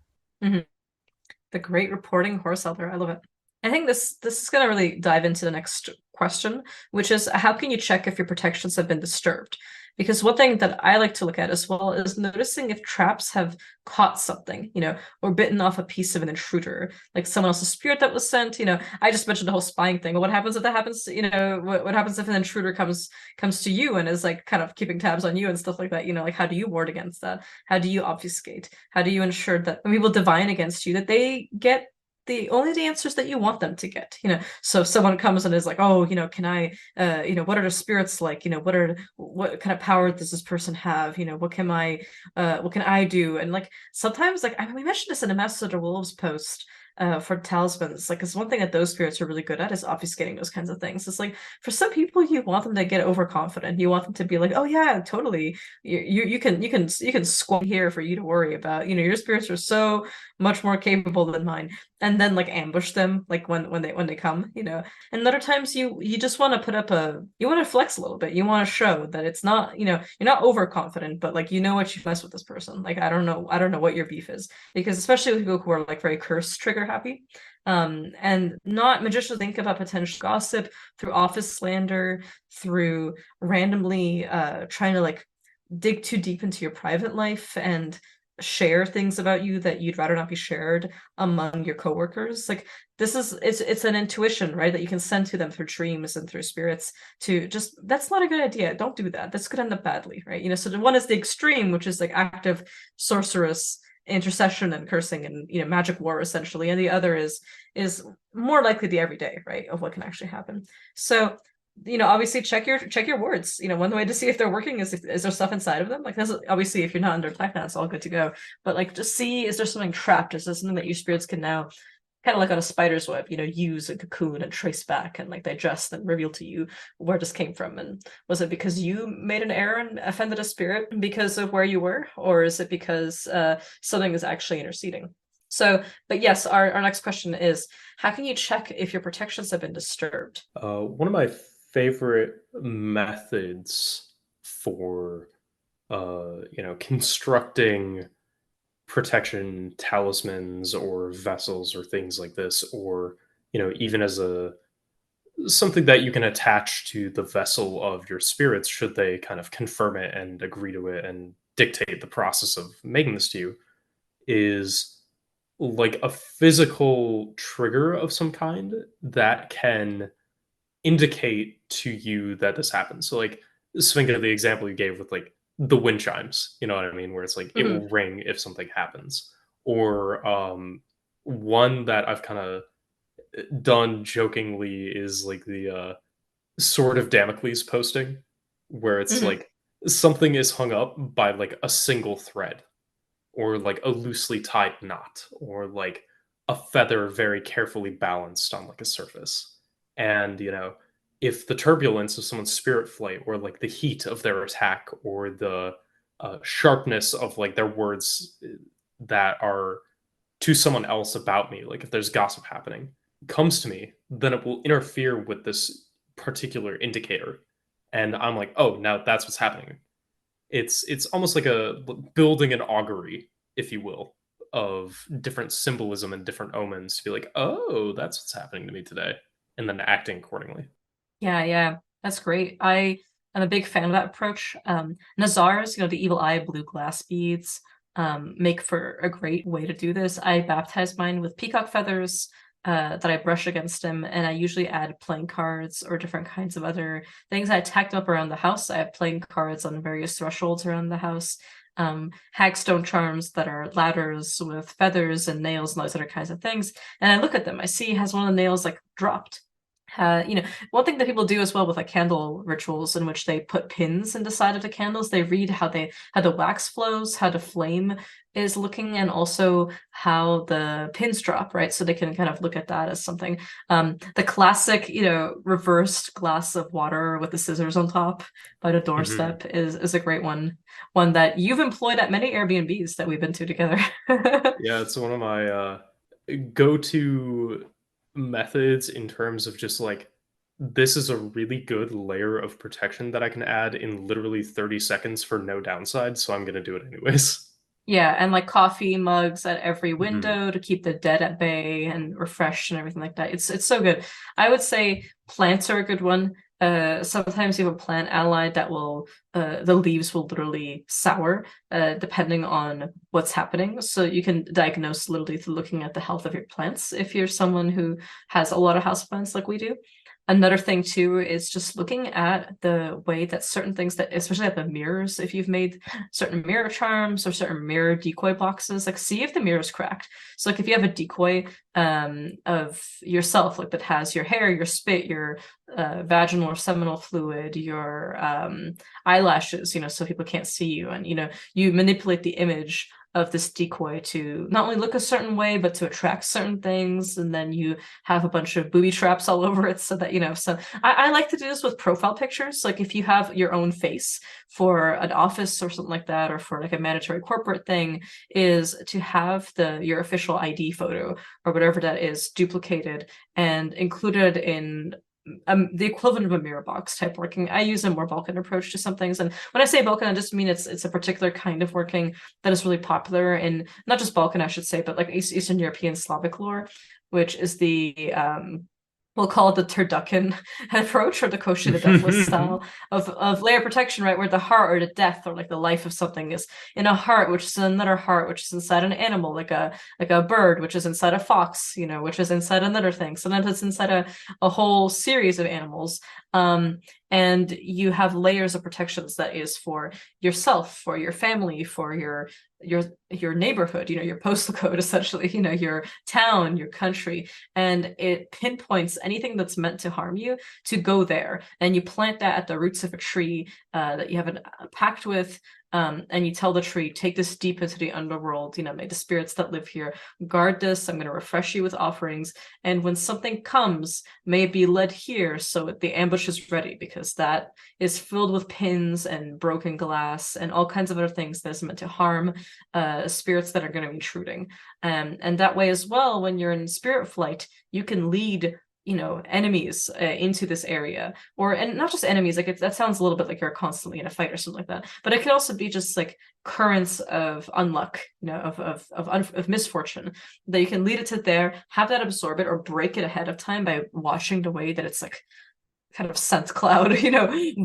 The great reporting horse elder. I love it. I think this is going to really dive into the next question, which is how can you check if your protections have been disturbed? Because one thing that I like to look at as well is noticing if traps have caught something, you know, or bitten off a piece of an intruder, like someone else's spirit that was sent. You know, I just mentioned the whole spying thing. What happens if that happens? You know, what happens if an intruder comes to you and is like kind of keeping tabs on you and stuff like that? You know, like how do you ward against that? How do you obfuscate? How do you ensure that when people divine against you, that they get only the answers that you want them to get. So if someone comes and is like, oh, can I, what are the spirits like? What kind of power does this person have? What can I do? And like sometimes, like, I mean, we mentioned this in a Master of the Wolves post for talismans, like, because one thing that those spirits are really good at is obfuscating those kinds of things. It's like, for some people, you want them to get overconfident. You want them to be like, oh yeah, totally, you can squat here for you to worry about. Your spirits are so much more capable than mine. And then like ambush them like when they come. And other times you just want to put up you want to flex a little bit. You want to show that it's not, you're not overconfident, but like, what you mess with this person. Like, I don't know what your beef is, because especially with people who are like very curse trigger happy, and not magicians think about potential gossip through office slander, through randomly trying to like dig too deep into your private life and share things about you that you'd rather not be shared among your coworkers. Like, it's an intuition, right, that you can send to them through dreams and through spirits to just, that's not a good idea, don't do that, that's gonna end up badly, right? So the one is the extreme, which is like active sorceress intercession and cursing and magic war essentially, and the other is more likely the everyday, right, of what can actually happen. So obviously check your words. One way to see if they're working is there stuff inside of them. Like, that's obviously, if you're not under attack now, it's all good to go. But like, just see, is there something trapped? Is there something that your spirits can now, kind of like on a spider's web, use a cocoon and trace back and like digest and reveal to you where this came from? And was it because you made an error and offended a spirit because of where you were, or is it because something is actually interceding? So, but yes, our next question is, how can you check if your protections have been disturbed? One of my favorite methods for constructing protection talismans or vessels or things like this, or even as something that you can attach to the vessel of your spirits should they kind of confirm it and agree to it and dictate the process of making this to you, is like a physical trigger of some kind that can indicate to you that this happens. So like, think of the example you gave with like the wind chimes, you know what I mean, where it's like it will ring if something happens. Or one that I've kind of done jokingly is like the Sword of Damocles posting, where it's like something is hung up by like a single thread, or like a loosely tied knot, or like a feather very carefully balanced on like a surface. And if the turbulence of someone's spirit flight, or like the heat of their attack, or the sharpness of like their words that are to someone else about me, like if there's gossip happening, comes to me, then it will interfere with this particular indicator, and I'm like, oh, now that's what's happening. It's almost like building an augury, if you will, of different symbolism and different omens to be like, oh, that's what's happening to me today, and then acting accordingly. Yeah, that's great. I am a big fan of that approach. Nazar's, the evil eye blue glass beads, make for a great way to do this. I baptize mine with peacock feathers that I brush against them, and I usually add playing cards or different kinds of other things. I tacked up around the house. I have playing cards on various thresholds around the house. Hagstone charms that are ladders with feathers and nails and those other kinds of things. And I look at them. I see has one of the nails like dropped. One thing that people do as well with like candle rituals, in which they put pins in the side of the candles, they read how the wax flows, how the flame is looking, and also how the pins drop, right? So they can kind of look at that as something. The classic, reversed glass of water with the scissors on top by the doorstep is a great one that you've employed at many Airbnbs that we've been to together. Yeah, it's one of my go-to methods in terms of just like, this is a really good layer of protection that I can add in literally 30 seconds for no downside, so I'm gonna do it anyways. Yeah, and like coffee mugs at every window to keep the dead at bay and refreshed and everything like that. It's so good. I would say plants are a good one. Sometimes you have a plant allied that will the leaves will literally sour depending on what's happening. So you can diagnose literally through looking at the health of your plants if you're someone who has a lot of houseplants like we do. Another thing too is just looking at the way that certain things that, especially at the mirrors, if you've made certain mirror charms or certain mirror decoy boxes, like see if the mirror is cracked. So like if you have a decoy of yourself, like that has your hair, your spit, your vaginal or seminal fluid, your eyelashes, so people can't see you, and you manipulate the image of this decoy to not only look a certain way, but to attract certain things. And then you have a bunch of booby traps all over it so that, so I like to do this with profile pictures. Like if you have your own face for an office or something like that, or for like a mandatory corporate thing, is to have your official ID photo or whatever that is duplicated and included in the equivalent of a mirror box type working. I use a more Balkan approach to some things, and when I say Balkan, I just mean it's a particular kind of working that is really popular in not just Balkan, I should say, but like Eastern European Slavic lore, which is the we'll call it the turducken approach, or the Koshi the Deathless style of layer protection, right? Where the heart or the death or like the life of something is in a heart, which is another heart, which is inside an animal, like a bird, which is inside a fox, which is inside another thing. Sometimes it's inside a whole series of animals. And you have layers of protections that is for yourself, for your family, for your neighborhood, your postal code, essentially, your town, your country, and it pinpoints anything that's meant to harm you to go there, and you plant that at the roots of a tree that you have a pact with. And you tell the tree, take this deep into the underworld, may the spirits that live here guard this. I'm going to refresh you with offerings. And when something comes, may it be led here so the ambush is ready, because that is filled with pins and broken glass and all kinds of other things that is meant to harm spirits that are going to be intruding. And that way as well, when you're in spirit flight, you can lead enemies into this area, and not just enemies, like that sounds a little bit like you're constantly in a fight or something like that, but it could also be just like currents of unluck, of misfortune, that you can lead it to there, have that absorb it or break it ahead of time by watching the way that it's like kind of scent cloud,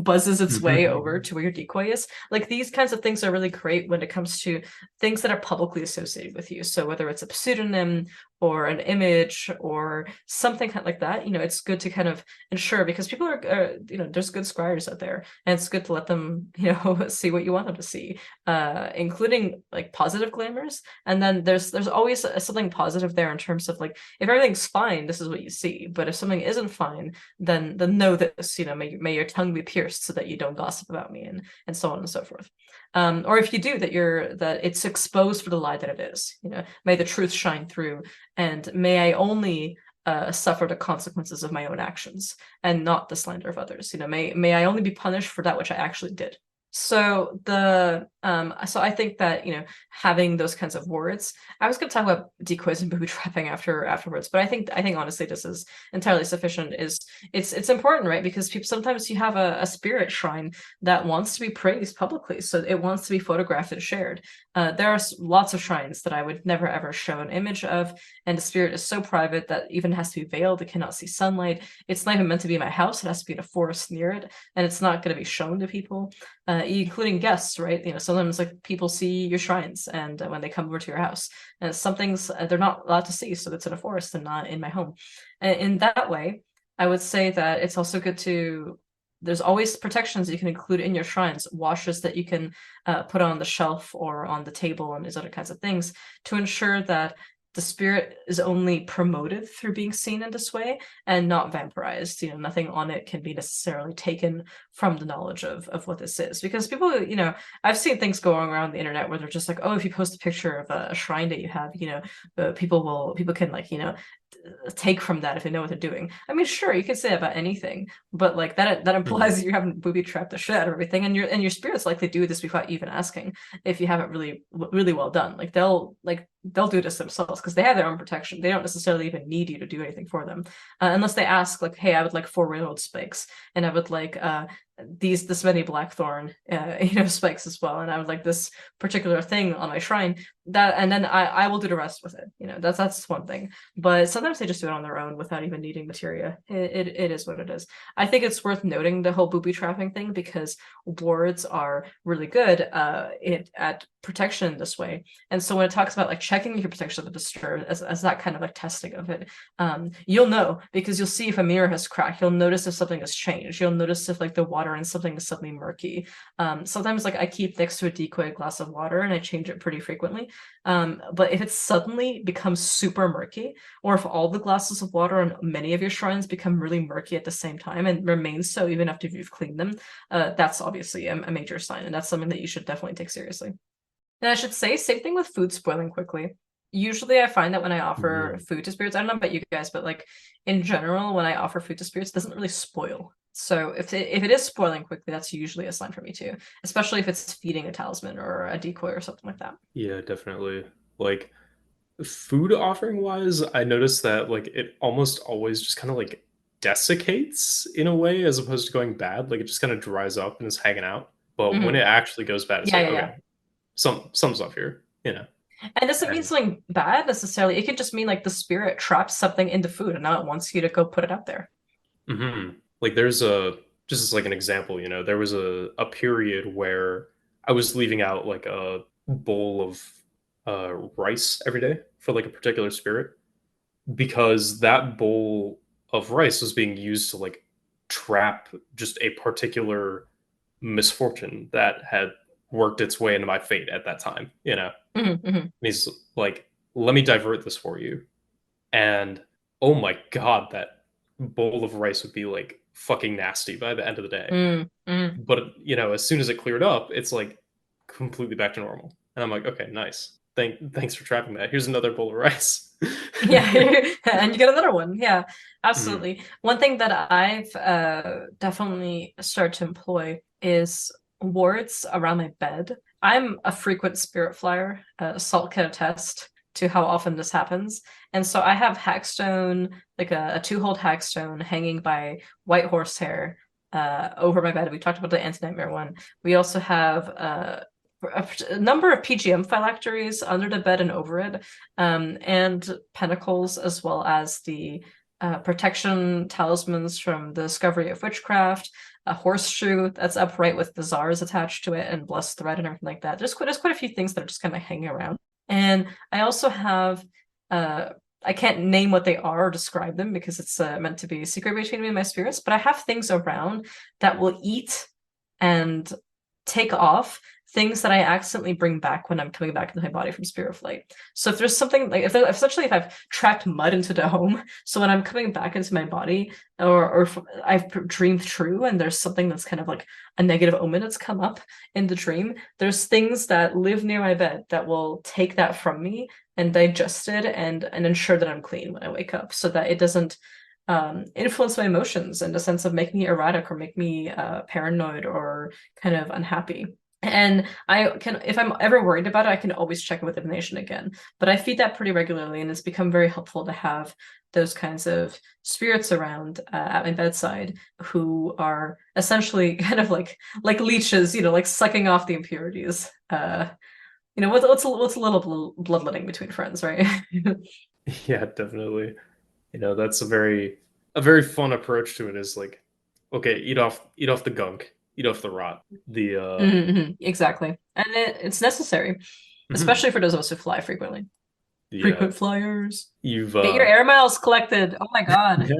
buzzes its way over to where your decoy is. Like these kinds of things are really great when it comes to things that are publicly associated with you. So whether it's a pseudonym or an image or something kind of like that, it's good to kind of ensure, because people are, there's good scryers out there, and it's good to let them, see what you want them to see, including like positive glamours. And then there's always something positive there in terms of like, if everything's fine, this is what you see. But if something isn't fine, then know this, may your tongue be pierced so that you don't gossip about me, and so on and so forth. Or if you do, that it's exposed for the lie that it is. May the truth shine through, and may I only suffer the consequences of my own actions and not the slander of others. May I only be punished for that which I actually did. So so I think that having those kinds of words. I was going to talk about decoys and booby trapping afterwards, but I think honestly this is entirely sufficient. It's important, right? Because sometimes you have a spirit shrine that wants to be praised publicly, so it wants to be photographed and shared. There are lots of shrines that I would never ever show an image of, and the spirit is so private that even has to be veiled. It cannot see sunlight. It's not even meant to be in my house. It has to be in a forest near it, and it's not going to be shown to people, including guests, right? Sometimes like people see your shrines, and when they come over to your house, and some things they're not allowed to see, so it's in a forest and not in my home. And in that way, I would say that it's also good to. There's always protections you can include in your shrines, washes that you can put on the shelf or on the table, and these other kinds of things to ensure that the spirit is only promoted through being seen in this way and not vampirized. Nothing on it can be necessarily taken from the knowledge of what this is. Because people, I've seen things going around the internet where they're just like, oh, if you post a picture of a shrine that you have, people can like, take from that if they know what they're doing. I mean, sure, you can say that about anything, but like that implies that you haven't booby trapped the shit out of everything, and your spirits likely do this without even asking if you have it really really well done. Like they'll do this themselves because they have their own protection. They don't necessarily even need you to do anything for them, unless they ask like, hey, I would like 4 railroad spikes, and I would like this many blackthorn spikes as well, and I would like this particular thing on my shrine, that, and then I will do the rest with it. That's one thing. But sometimes they just do it on their own without even needing materia. It is what it is. I think it's worth noting the whole booby trapping thing, because wards are really good at protection this way. And so when it talks about like checking your protection of the disturb as that kind of like testing of it, you'll know, because you'll see if a mirror has cracked. You'll notice if something has changed. You'll notice if like the water in something is suddenly murky. Sometimes like I keep next to a decoy a glass of water and I change it pretty frequently. But if it suddenly becomes super murky, or if all the glasses of water on many of your shrines become really murky at the same time and remain so even after you've cleaned them, that's obviously a major sign, and that's something that you should definitely take seriously. And I should say, same thing with food spoiling quickly. Usually I find that when I offer food to spirits, I don't know about you guys, but like in general, when I offer food to spirits, it doesn't really spoil. So if it is spoiling quickly, that's usually a sign for me too, especially if it's feeding a talisman or a decoy or something like that. Yeah, definitely. Like food offering wise, I noticed that like it almost always just kind of like desiccates in a way, as opposed to going bad. Like it just kind of dries up and is hanging out. But when it actually goes bad, it's Yeah, like, yeah, okay, something's off here, you know. And it doesn't mean something bad necessarily. It could just mean like the spirit traps something in the food and now it wants you to go put it out there. Like there's just as like an example, there was a period where I was leaving out like a bowl of rice every day for like a particular spirit, because that bowl of rice was being used to like trap just a particular misfortune that had worked its way into my fate at that time, And he's like, let me divert this for you. And oh my god, that bowl of rice would be like fucking nasty by the end of the day. But as soon as it cleared up, it's like completely back to normal. And I'm like, okay, nice. Thanks for trapping that. Here's another bowl of rice. Yeah, and you get another one. Yeah, absolutely. One thing that I've definitely started to employ is wards around my bed. I'm a frequent spirit flyer. Salt can attest to how often this happens. And so I have hackstone, like a 2-hold hackstone hanging by white horsehair over my bed. We talked about the anti-nightmare one. We also have a number of PGM phylacteries under the bed and over it, and pentacles, as well as the protection talismans from the Discovery of Witchcraft, a horseshoe that's upright with the Zars attached to it, and blessed thread and everything like that. There's quite a few things that are just kind of hanging around. And I also have I can't name what they are or describe them because it's meant to be a secret between me and my spirits, but I have things around that will eat and take off things that I accidentally bring back when I'm coming back into my body from spirit flight. So if there's something like, if I've tracked mud into the home, so when I'm coming back into my body, or if I've dreamed true and there's something that's kind of like a negative omen that's come up in the dream, there's things that live near my bed that will take that from me and digest it and ensure that I'm clean when I wake up, so that it doesn't influence my emotions in the sense of make me erratic or make me paranoid or kind of unhappy. And I can, if I'm ever worried about it, I can always check it with divination again. But I feed that pretty regularly, and it's become very helpful to have those kinds of spirits around at my bedside who are essentially kind of like leeches, like sucking off the impurities. What's a little bloodletting between friends, right? Yeah, definitely. That's a very fun approach to it. Is like, okay, eat off the gunk, eat off the rot. Exactly, and it's necessary, especially for those of us who fly frequently. Yeah. Frequent flyers. You've get your air miles collected. Oh my god.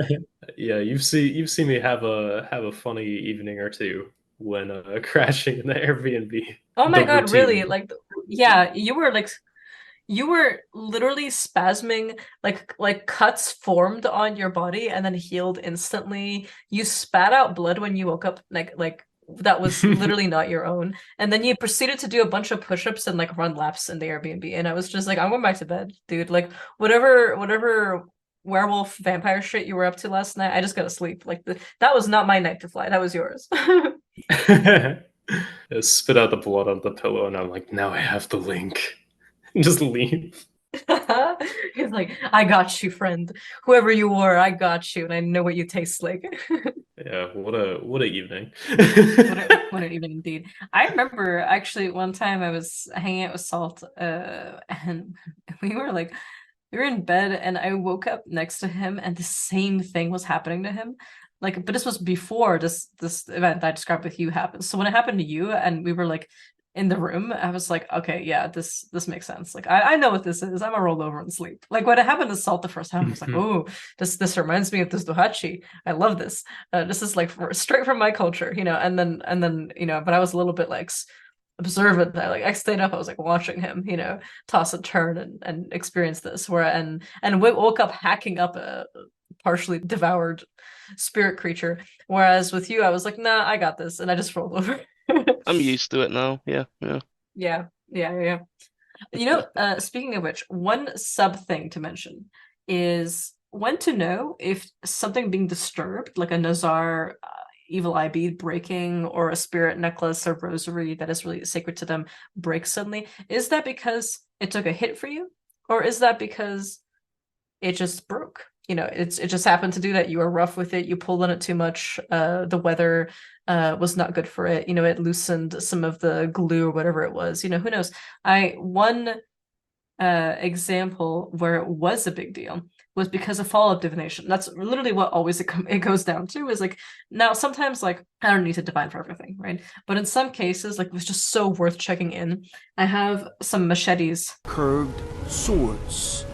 Yeah, you've seen me have a funny evening or two when crashing in the Airbnb. Oh my god, really? Like, yeah, you were literally spasming, like cuts formed on your body and then healed instantly. You spat out blood when you woke up, like that was literally not your own. And then you proceeded to do a bunch of push-ups and like run laps in the Airbnb. And I was just like, I'm going back to bed, dude. Like whatever werewolf vampire shit you were up to last night, I just gotta sleep. Like that was not my night to fly. That was yours. I spit out the blood on the pillow and I'm like, now I have the link. Just leave. He's like, I got you, friend. Whoever you are, I got you, and I know what you taste like. Yeah, what a evening. What an evening indeed. I remember actually one time I was hanging out with Salt, and we were like, we were in bed, and I woke up next to him, and the same thing was happening to him. Like, but this was before this event that I described with you happened. So when it happened to you, and we were like in the room, I was like, okay, yeah, this makes sense. Like, I know what this is. I'm gonna roll over and sleep. Like when it happened to Salt the first time, I was like, oh, this reminds me of this Dohachi. I love this. This is like straight from my culture, you know. And then you know, but I was a little bit like observant. I stayed up. I was like watching him, you know, toss and turn and experience this. And woke up hacking up a partially devoured spirit creature. Whereas with you, I was like, nah, I got this, and I just rolled over. I'm used to it now. Yeah. Yeah. You know, speaking of which, one sub thing to mention is when to know if something being disturbed, like a Nazar evil eye bead breaking, or a spirit necklace or rosary that is really sacred to them breaks suddenly. Is that because it took a hit for you, or is that because it just broke? You know, it just happened to do that. You were rough with it. You pulled on it too much. The weather was not good for it. You know, it loosened some of the glue or whatever it was. You know, who knows? One example where it was a big deal was because of follow-up divination. That's literally what always it goes down to, is like, now sometimes like I don't need to divine for everything, right? But in some cases, like it was just so worth checking in. I have some machetes, curved swords.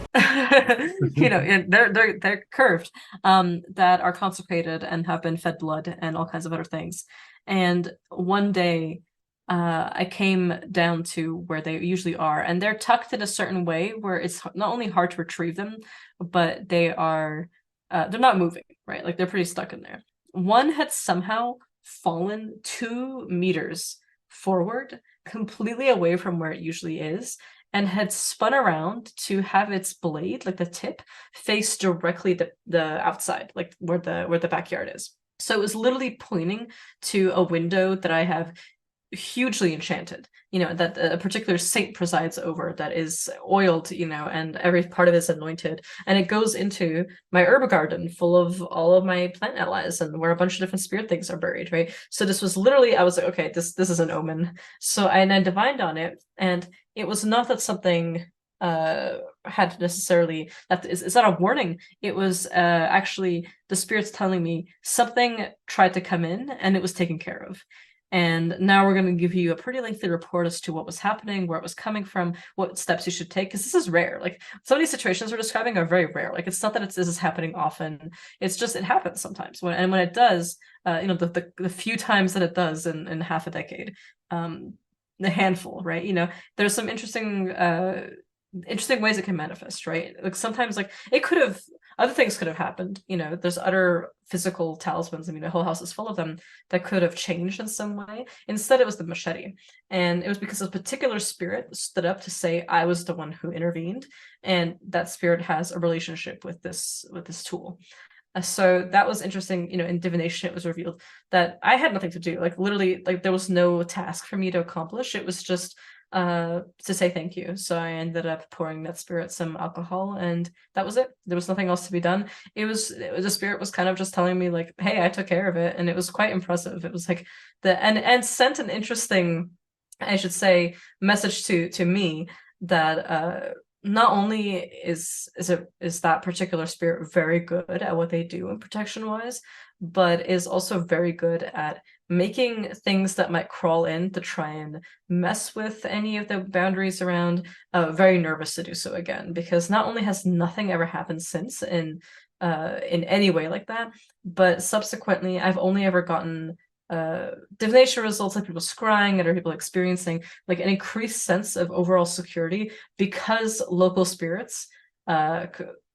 you know, and they're curved, that are consecrated and have been fed blood and all kinds of other things. And one day I came down to where they usually are, and they're tucked in a certain way where it's not only hard to retrieve them, but they're not moving, right? Like they're pretty stuck in there. One had somehow fallen 2 meters forward, completely away from where it usually is, and had spun around to have its blade, like the tip, face directly the outside, like where the backyard is. So it was literally pointing to a window that I have hugely enchanted, you know, that a particular saint presides over, that is oiled, you know, and every part of it is anointed, and it goes into my herb garden full of all of my plant allies, and where a bunch of different spirit things are buried, right? So this was literally, I was like, okay, this is an omen. So I divined on it, and it was not that something had necessarily, that it's not a warning. It was actually the spirits telling me something tried to come in and it was taken care of. And now we're going to give you a pretty lengthy report as to what was happening, where it was coming from, what steps you should take, because this is rare. Like some of these situations we're describing are very rare. Like it's not that this is happening often. It's just it happens sometimes. When it does, you know, the few times that it does in half a decade, the handful, right? You know, there's some interesting ways it can manifest, right? Like sometimes, like it could have, other things could have happened, you know, there's other physical talismans, I mean the whole house is full of them, that could have changed in some way. Instead it was the machete, and it was because a particular spirit stood up to say I was the one who intervened, and that spirit has a relationship with this tool. So that was interesting. You know, in divination it was revealed that I had nothing to do, like literally, like there was no task for me to accomplish. It was just to say thank you. So I ended up pouring that spirit some alcohol, and that was it. There was nothing else to be done. The spirit was kind of just telling me like, hey, I took care of it, and it was quite impressive. It was like and sent an interesting, I should say, message to me that not only is that particular spirit very good at what they do in protection wise, but is also very good at making things that might crawl in to try and mess with any of the boundaries around very nervous to do so again, because not only has nothing ever happened since in any way like that, but subsequently I've only ever gotten divination results, like people scrying and other people experiencing like an increased sense of overall security, because local spirits,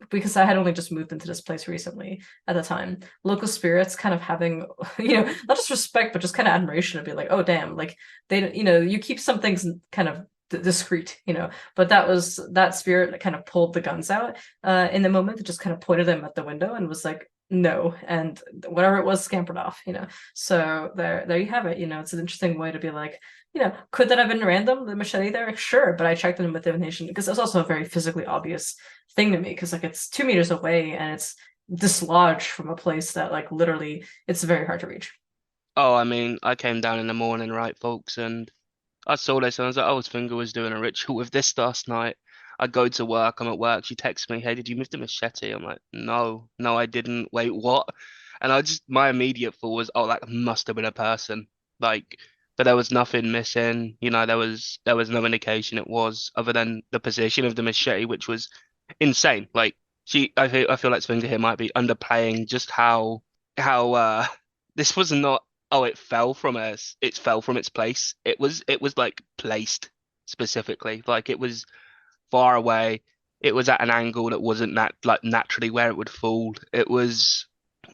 because I had only just moved into this place recently at the time, local spirits kind of having, you know, not just respect, but just kind of admiration, and be like, oh damn, like they, you know, you keep some things kind of discreet, you know, but that spirit that kind of pulled the guns out in the moment, that just kind of pointed them at the window and was like, no, and whatever it was scampered off, you know. So there you have it. You know, it's an interesting way to be like, you know, could that have been random, the machete there? Sure, but I checked in with divination because it's also a very physically obvious thing to me because like it's 2 meters away and it's dislodged from a place that like literally it's very hard to reach. Oh, I mean, I came down in the morning, right, folks, and I saw this and I was like, oh, Svinga was doing a ritual with this last night. I go to work, I'm at work, she texts me, hey, did you move the machete? I'm like, no, no, I didn't. Wait, what? And my immediate thought was, oh, that must have been a person. Like, but there was nothing missing. You know, there was no indication it was, other than the position of the machete, which was insane. Like, I feel like Svinga here might be underplaying just how this was not, oh, it fell from its place. It was like placed specifically. Like it was far away. It was at an angle that wasn't naturally where it would fall. It was,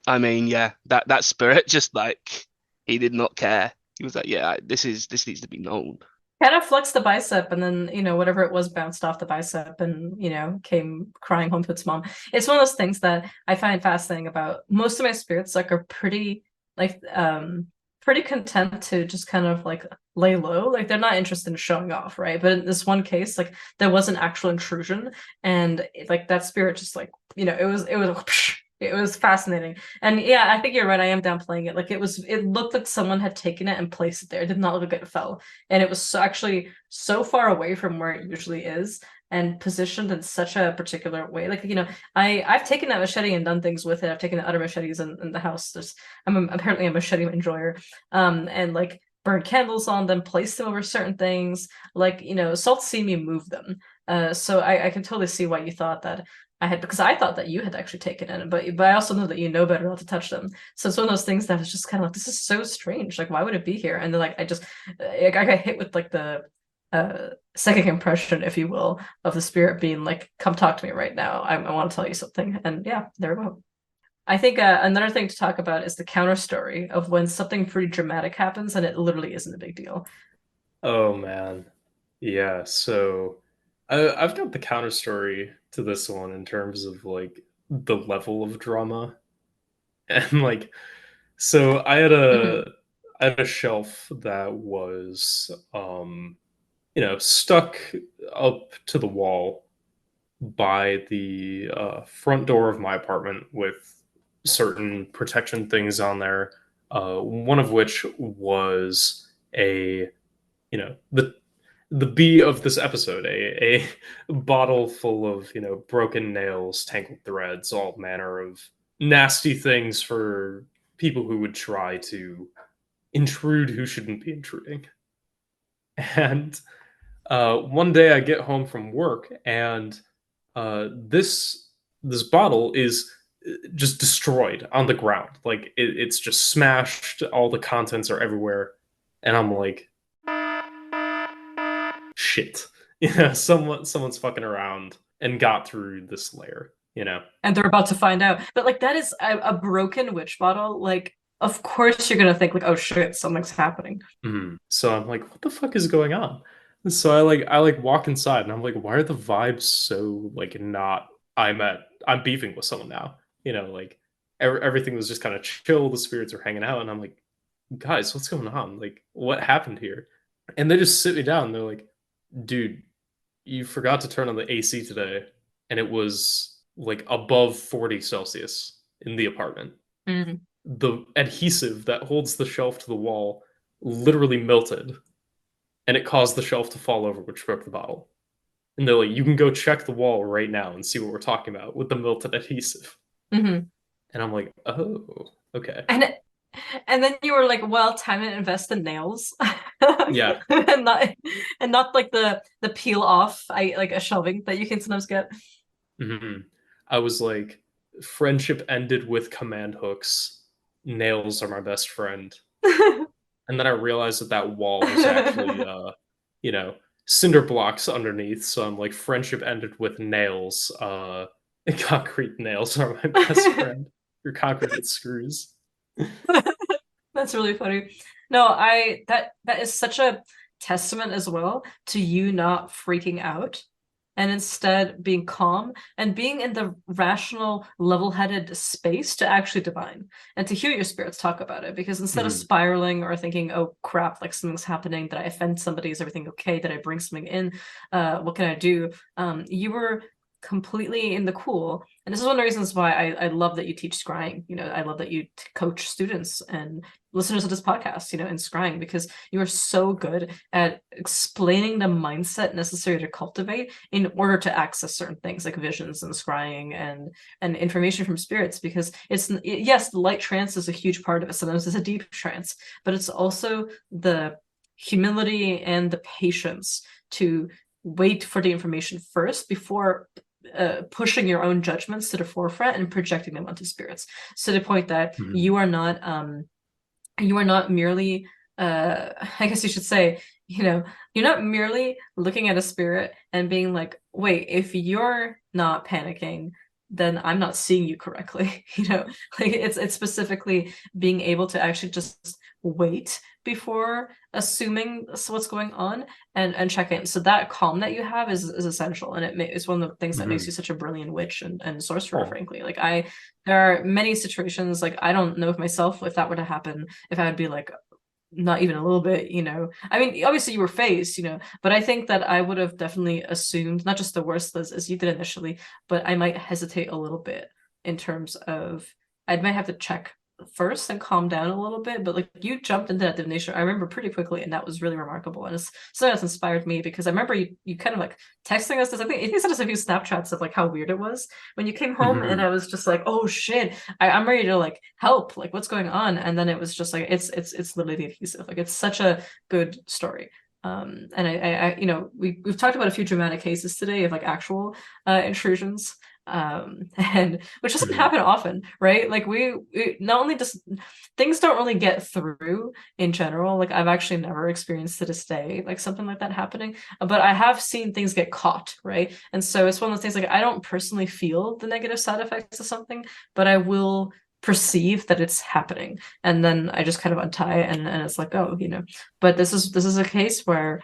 I mean, yeah, that spirit just like he did not care. He was like, yeah, this needs to be known. Kind of flexed the bicep, and then you know whatever it was bounced off the bicep, and you know came crying home to its mom. It's one of those things that I find fascinating about most of my spirits. Like are like pretty content to just kind of like lay low. Like they're not interested in showing off, right? But in this one case, like there was an actual intrusion, and like that spirit just like you know it was fascinating. And yeah, I think you're right. I am downplaying it. Like it looked like someone had taken it and placed it there. It did not look like it fell, and it was actually so far away from where it usually is, and positioned in such a particular way. Like you know, I've taken that machete and done things with it. I've taken other machetes in the house. Apparently a machete enjoyer, and like burned candles on them, placed them over certain things. Like you know, Salt see me move them. So I can totally see why you thought that I had, because I thought that you had actually taken it, but I also know that you know better not to touch them. So it's one of those things that was just kind of like, this is so strange. Like, why would it be here? And then like I got hit with like the psychic impression, if you will, of the spirit being like, "Come talk to me right now. I want to tell you something." And yeah, there we go. I think another thing to talk about is the counter story of when something pretty dramatic happens and it literally isn't a big deal. Oh man. Yeah, so I've got the counter story to this one in terms of like the level of drama. And like so Mhm. I had a shelf that was stuck up to the wall by the front door of my apartment with certain protection things on there. One of which was a the B of this episode, a bottle full of broken nails, tangled threads, all manner of nasty things for people who would try to intrude who shouldn't be intruding. And one day I get home from work, and this bottle is just destroyed on the ground. Like it's just smashed. All the contents are everywhere, and I'm like, shit. Someone's fucking around and got through this layer. And they're about to find out. But like that is a broken witch bottle. Like, of course you're gonna think like, oh shit, something's happening. So I'm like, what the fuck is going on? And so I walk inside and I'm like, why are the vibes so like not I'm beefing with someone now. Like everything was just kind of chill, the spirits are hanging out, and I'm like, guys, what's going on? Like, what happened here? And they just sit me down and they're like, dude, you forgot to turn on the AC today, and it was like above 40 Celsius in the apartment. Mhm. The adhesive that holds the shelf to the wall literally melted, and it caused the shelf to fall over, which broke the bottle. And they're like, you can go check the wall right now and see what we're talking about with the melted adhesive. Mhm. And I'm like, oh, okay. And and then you were like, well, time to invest in nails. Yeah. and not and not like the peel off I like a shelving that you can sometimes get. hmm I was like, friendship ended with command hooks. Nails are my best friend. And then I realized that wall was actually, cinder blocks underneath. So I'm like, friendship ended with nails. Concrete nails are my best friend. Your concrete screws. That's really funny. No, that is such a testament as well to you not freaking out and instead being calm and being in the rational, level-headed space to actually divine and to hear your spirits talk about it. Because instead of spiraling or thinking, oh crap, like something's happening, did I offend somebody, is everything okay, did I bring something in, what can I do, you were completely in the cool. And this is one of the reasons why I love that you teach scrying. I love that you coach students and listeners of this podcast, in scrying, because you are so good at explaining the mindset necessary to cultivate in order to access certain things like visions and scrying and information from spirits. Because yes, the light trance is a huge part of it. Sometimes it's a deep trance, but it's also the humility and the patience to wait for the information first before pushing your own judgments to the forefront and projecting them onto spirits, to the point that you are not merely I guess you should say, you're not merely looking at a spirit and being like, wait, if you're not panicking, then I'm not seeing you correctly. Like it's specifically being able to actually just wait before assuming what's going on and check in. So that calm that you have is essential, and it's one of the things that makes you such a brilliant witch and sorcerer. Frankly, like there are many situations, like I don't know if myself, if that were to happen, if I would be like, not even a little bit, I mean, obviously you were phased, but I think that I would have definitely assumed not just the worst as you did initially, but I might hesitate a little bit in terms of I might have to check first and calm down a little bit. But like, you jumped into that divination, I remember, pretty quickly, and that was really remarkable, and it's something that's inspired me, because I remember you kind of like texting us this, I think you sent us a few Snapchats of like how weird it was when you came home, and I was just like, oh shit, I'm ready to like help, like what's going on. And then it was just like it's literally the adhesive, like it's such a good story. And I we've talked about a few dramatic cases today of like actual intrusions, and which doesn't happen often, right? Like we not only just things don't really get through in general, like I've actually never experienced to this day like something like that happening, but I have seen things get caught, right? And so it's one of those things, like I don't personally feel the negative side effects of something, but I will perceive that it's happening, and then I just kind of untie it, and it's like, oh, but this is a case where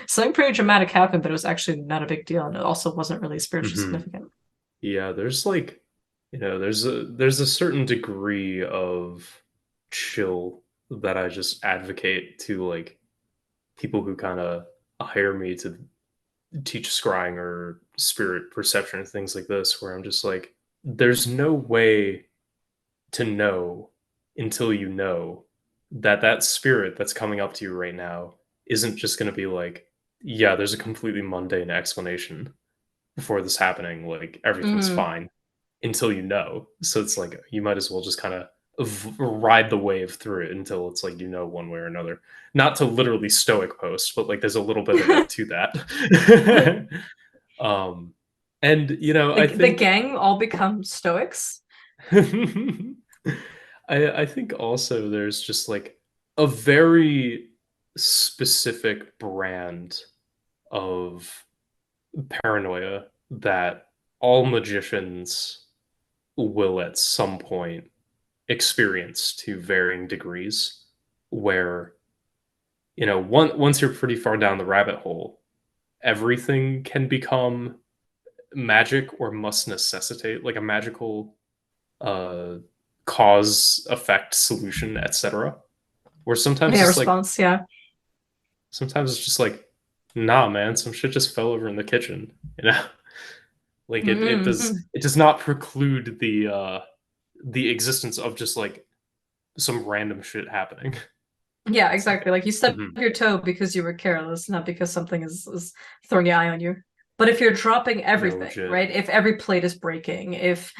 something pretty dramatic happened, but it was actually not a big deal, and it also wasn't really spiritually significant. Yeah, there's like, there's a certain degree of chill that I just advocate to like people who kind of hire me to teach scrying or spirit perception and things like this, where I'm just like, there's no way to know until you know that spirit that's coming up to you right now isn't just going to be like, yeah, there's a completely mundane explanation before this happening, like everything's fine, until you know. So it's like you might as well just kind of ride the wave through it until it's like, one way or another. Not to literally stoic post, but like there's a little bit of it to that. And I The think gang all become stoics. I think also there's just like a very specific brand of paranoia that all magicians will at some point experience to varying degrees, where once you're pretty far down the rabbit hole, everything can become magic or must necessitate like a magical cause effect solution, etc. Or sometimes it's like Response, yeah. sometimes it's just like, nah man, some shit just fell over in the kitchen, like it does not preclude the existence of just like some random shit happening. Yeah, exactly. Like you stubbed your toe because you were careless, not because something is throwing your eye on you. But if you're dropping everything, right? If every plate is breaking, if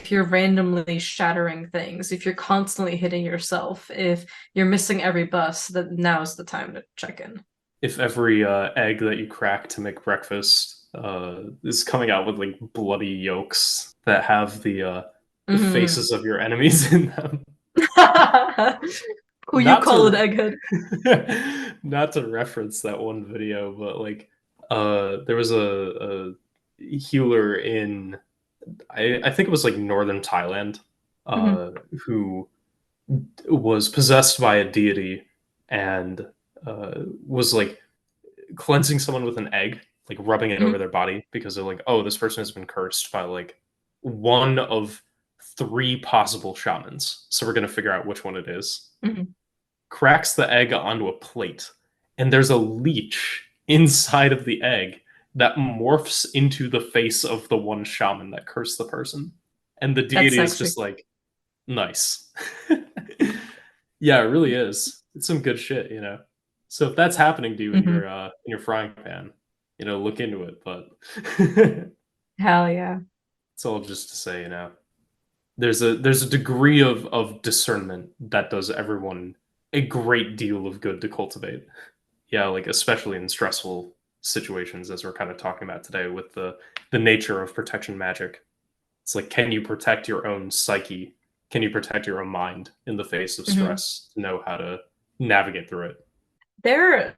you're randomly shattering things, if you're constantly hitting yourself, if you're missing every bus, then now's the time to check in. If every egg that you crack to make breakfast is coming out with like bloody yolks that have the faces of your enemies in them. Who you call an egghead? Not to reference that one video, but like there was a healer in I think it was like northern Thailand who was possessed by a deity and was like cleansing someone with an egg, like rubbing it Mhm. over their body because they're like, oh, this person has been cursed by like one of 3 possible shamans. So we're gonna figure out which one it is. Mhm. Cracks the egg onto a plate, and there's a leech inside of the egg that morphs into the face of the one shaman that cursed the person. And the That's deity is actually just like, nice. Yeah, it really is. It's some good shit, you know. So if that's happening to you Mhm. in your frying pan, you know, look into it. But Hell yeah. it's all just to say, you know, there's a degree of discernment that does everyone a great deal of good to cultivate. Yeah, like especially in stressful situations, as we're kind of talking about today with the nature of protection magic. It's like, can you protect your own psyche? Can you protect your own mind in the face of Mhm. stress to know how to navigate through it? There,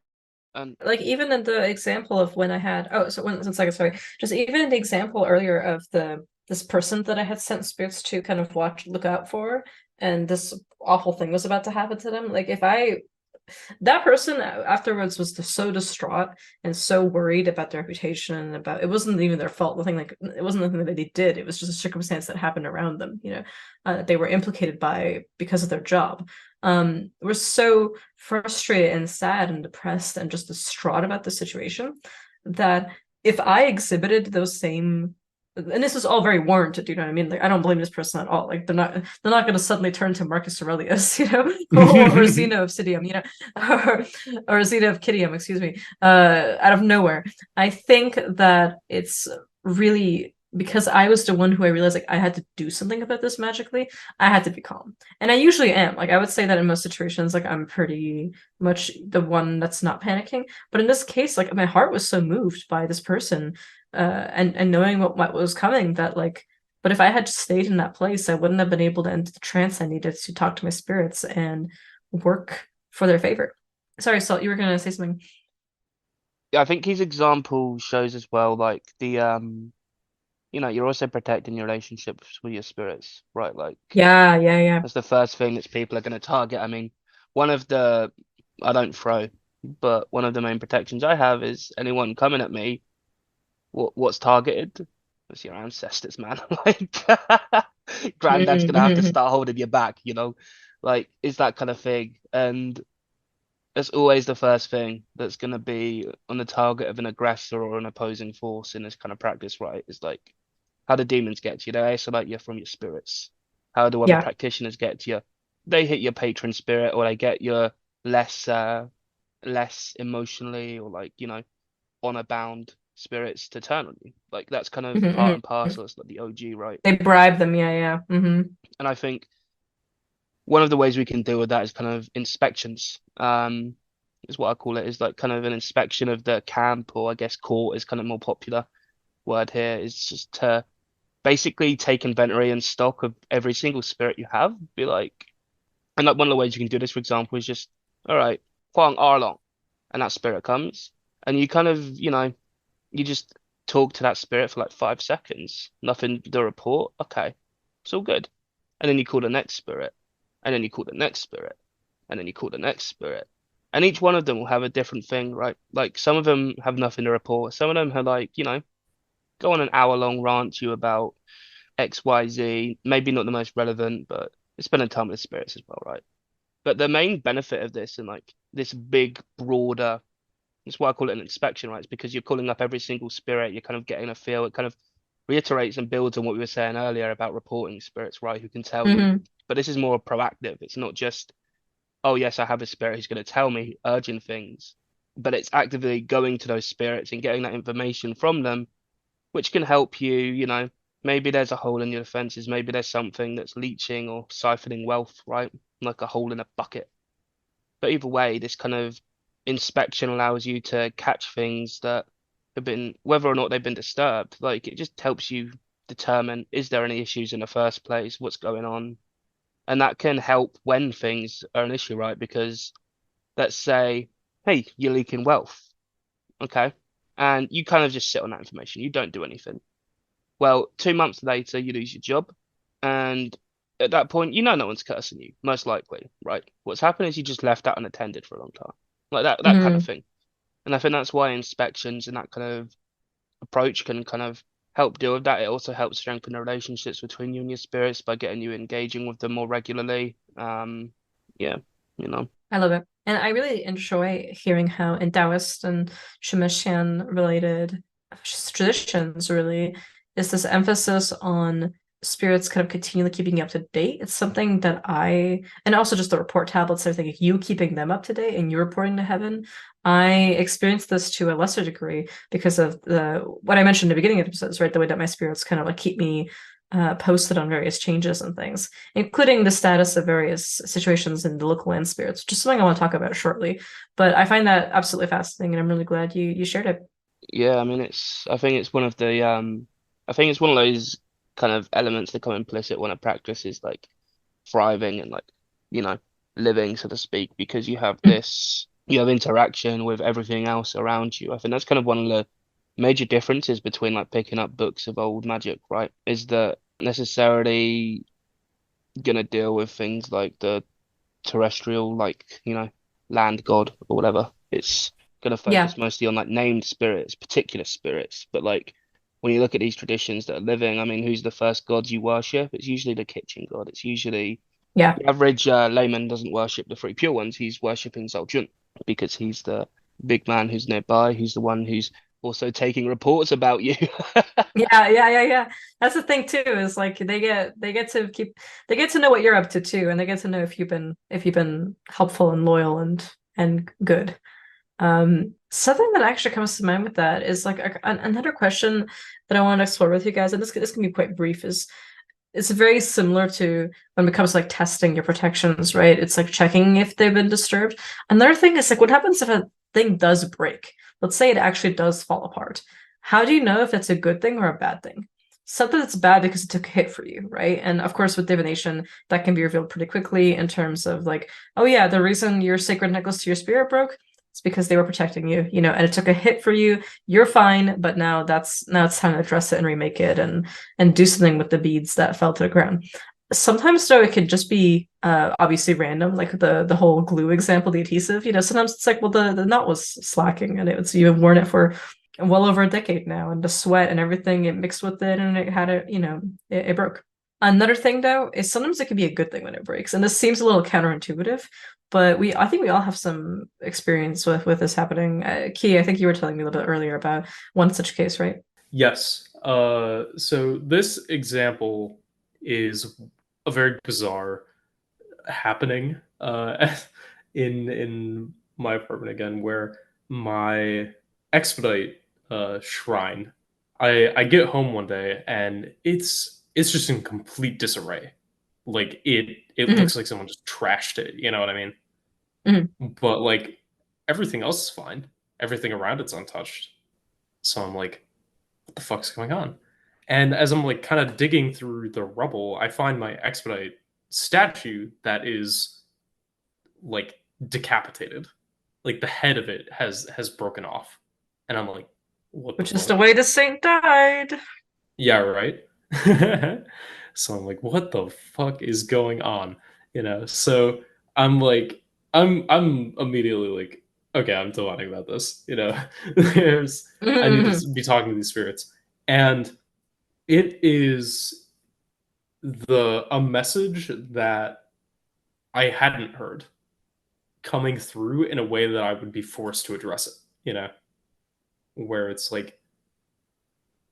And like even in the example of when I had one second, sorry, just even in the example earlier of this person that I had sent spirits to kind of look out for, and this awful thing was about to happen to them. Like if I that person afterwards was so distraught and so worried about their reputation and about it wasn't even their fault. Nothing like it wasn't nothing that they did. It was just a circumstance that happened around them. They were implicated by because of their job. Were so frustrated and sad and depressed and just distraught about the situation that if I exhibited those same and this is all very warranted, you know what I mean? Like I don't blame this person at all. Like they're not gonna suddenly turn to Marcus Aurelius, or Zeno of Citium, or Zeno of Citium, excuse me, out of nowhere. I think that it's really because I was the one who I realized like I had to do something about this magically. I had to be calm, and I usually am. Like I would say that in most situations, like I'm pretty much the one that's not panicking. But in this case, like my heart was so moved by this person and knowing what was coming that like but if I had stayed in that place I wouldn't have been able to enter the trance I needed to talk to my spirits and work for their favor. Sorry, Salt, you were gonna say something. yeah, I think his example shows as well, like you're also protecting your relationships with your spirits, right? Like Yeah, yeah, yeah. that's the first thing that people are going to target. I mean, one of the I don't throw, but one of the main protections I have is anyone coming at me. What's targeted? It's your ancestors, man. Like, granddad's gonna have to Mhm. start holding you back, you know? Like, it's that kind of thing. And it's always the first thing that's gonna be on the target of an aggressor or an opposing force in this kind of practice, right? Is like, how do demons get to you? They isolate you from your spirits. How do other Yeah. practitioners get to you? They hit your patron spirit, or they get your less less emotionally or like, honor bound spirits to turn on you. Like that's kind of part Mhm, and mhm. parcel. It's like the OG, right? They bribe them, yeah, yeah. And I think one of the ways we can deal with that is kind of inspections. Is what I call it, is like kind of an inspection of the camp, or I guess court is kind of more popular word here, is just to basically take inventory and stock of every single spirit you have. Be like, and like one of the ways you can do this, for example, is just, all right, Huang Arlong, and that spirit comes, and you kind of, you just talk to that spirit for like 5 seconds. Nothing to report. Okay, it's all good. And then you call the next spirit, and then you call the next spirit, and then you call the next spirit. And each one of them will have a different thing, right? Like some of them have nothing to report. Some of them have like, go on an hour-long rant to you about X, Y, Z. Maybe not the most relevant, but it's spending time with spirits as well, right? But the main benefit of this and like this big, broader that's why I call it an inspection, right? It's because you're calling up every single spirit, you're kind of getting a feel. It kind of reiterates and builds on what we were saying earlier about reporting spirits, right? Who can tell you. Mhm. But this is more proactive. It's not just, oh, yes, I have a spirit who's going to tell me urgent things, but it's actively going to those spirits and getting that information from them, which can help you, maybe there's a hole in your defenses, maybe there's something that's leeching or siphoning wealth, right? Like a hole in a bucket. But either way, this kind of inspection allows you to catch things that have been, whether or not they've been disturbed. Like it just helps you determine, is there any issues in the first place? What's going on? And that can help when things are an issue, right? Because let's say, hey, you're leaking wealth, okay? And you kind of just sit on that information. You don't do anything. Well, 2 months later, you lose your job. And at that point, no one's cursing you, most likely, right? What's happened is you just left that unattended for a long time. Like that kind of Mhm. thing. And I think that's why inspections and that kind of approach can kind of help deal with that. It also helps strengthen the relationships between you and your spirits by getting you engaging with them more regularly. Yeah, you know. I love it. And I really enjoy hearing how in Taoist and Shimexian related traditions really is this emphasis on spirits kind of continually keeping you up to date. It's something that and also just the report tablets, everything, you keeping them up to date and you reporting to heaven. I experienced this to a lesser degree because of what I mentioned in the beginning of the episodes, right? The way that my spirits kind of like keep me posted on various changes and things, including the status of various situations in the local land spirits, which is something I want to talk about shortly. But I find that absolutely fascinating, and I'm really glad you shared it. Yeah, I mean, I think it's one of the I think it's one of those kind of elements that come implicit when a practice is like thriving and like, you know, living, so to speak, because you have interaction with everything else around you. I think that's kind of one of the major differences between like picking up books of old magic, right? Is that necessarily gonna deal with things like the terrestrial, like, you know, land god or whatever. It's gonna focus mostly on like named spirits, particular spirits. But like when you look at these traditions that are living, I mean, who's the first gods you worship? It's usually the kitchen god. It's usually the average layman doesn't worship the three pure ones. He's worshipping Zul'jun because he's the big man who's nearby. He's the one who's also taking reports about you. Yeah. That's the thing too, is like they get to know what you're up to too, and they get to know if you've been helpful and loyal and good. Something that actually comes to mind with that is like another question that I want to explore with you guys, and this can be quite brief, is it's very similar to when it comes to like testing your protections, right? It's like checking if they've been disturbed. Another thing is like, what happens if a thing does break? Let's say it actually does fall apart. How do you know if it's a good thing or a bad thing? Something that's bad because it took a hit for you, right? And of course, with divination, that can be revealed pretty quickly in terms of like, oh yeah, the reason your sacred necklace to your spirit broke, it's because they were protecting you, you know, and it took a hit for you. You're fine, but now it's time to address it and remake it and do something with the beads that fell to the ground. Sometimes though it could just be obviously random, like the whole glue example, the adhesive, you know, sometimes it's like, well, the knot was slacking and you've worn it for well over a decade now, and the sweat and everything, it mixed with it and it had it broke. Another thing though is sometimes it can be a good thing when it breaks, and this seems a little counterintuitive, but I think we all have some experience with this happening. Key, I think you were telling me a little bit earlier about one such case, right? Yes. So this example is a very bizarre happening in my apartment again, where my expedite shrine, I get home one day and it's just in complete disarray. Like it looks like someone just trashed it, you know what I mean? But like everything else is fine. Everything around it's untouched. So I'm like, what the fuck's going on? And as I'm like kind of digging through the rubble, I find my expedite statue that is like decapitated. Like the head of it has broken off. And I'm like, what the Which is fuck? the way the saint died. Yeah, right. So I'm like, what the fuck is going on? You know, so I'm like, I'm immediately like, okay, I'm talking about this. You know, I need to be talking to these spirits, and it is a message that I hadn't heard coming through in a way that I would be forced to address it. You know, where it's like,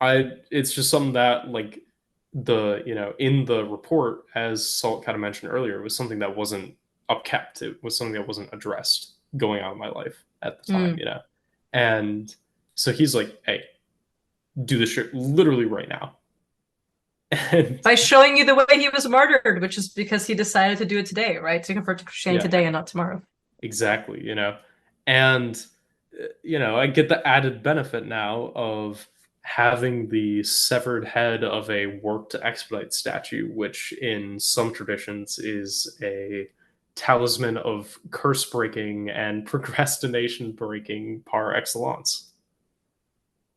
it's just something that like in the report, as Salt kind of mentioned earlier, it was something that wasn't upkept. It was something that wasn't addressed going on in my life at the time, you know. And so he's like, hey, do this shit literally right now. And by showing you the way he was martyred, which is because he decided to do it today, right? To convert to Christianity today and not tomorrow. Exactly, you know. And I get the added benefit now of having the severed head of a warped expedite statue, which in some traditions is a talisman of curse breaking and procrastination breaking par excellence.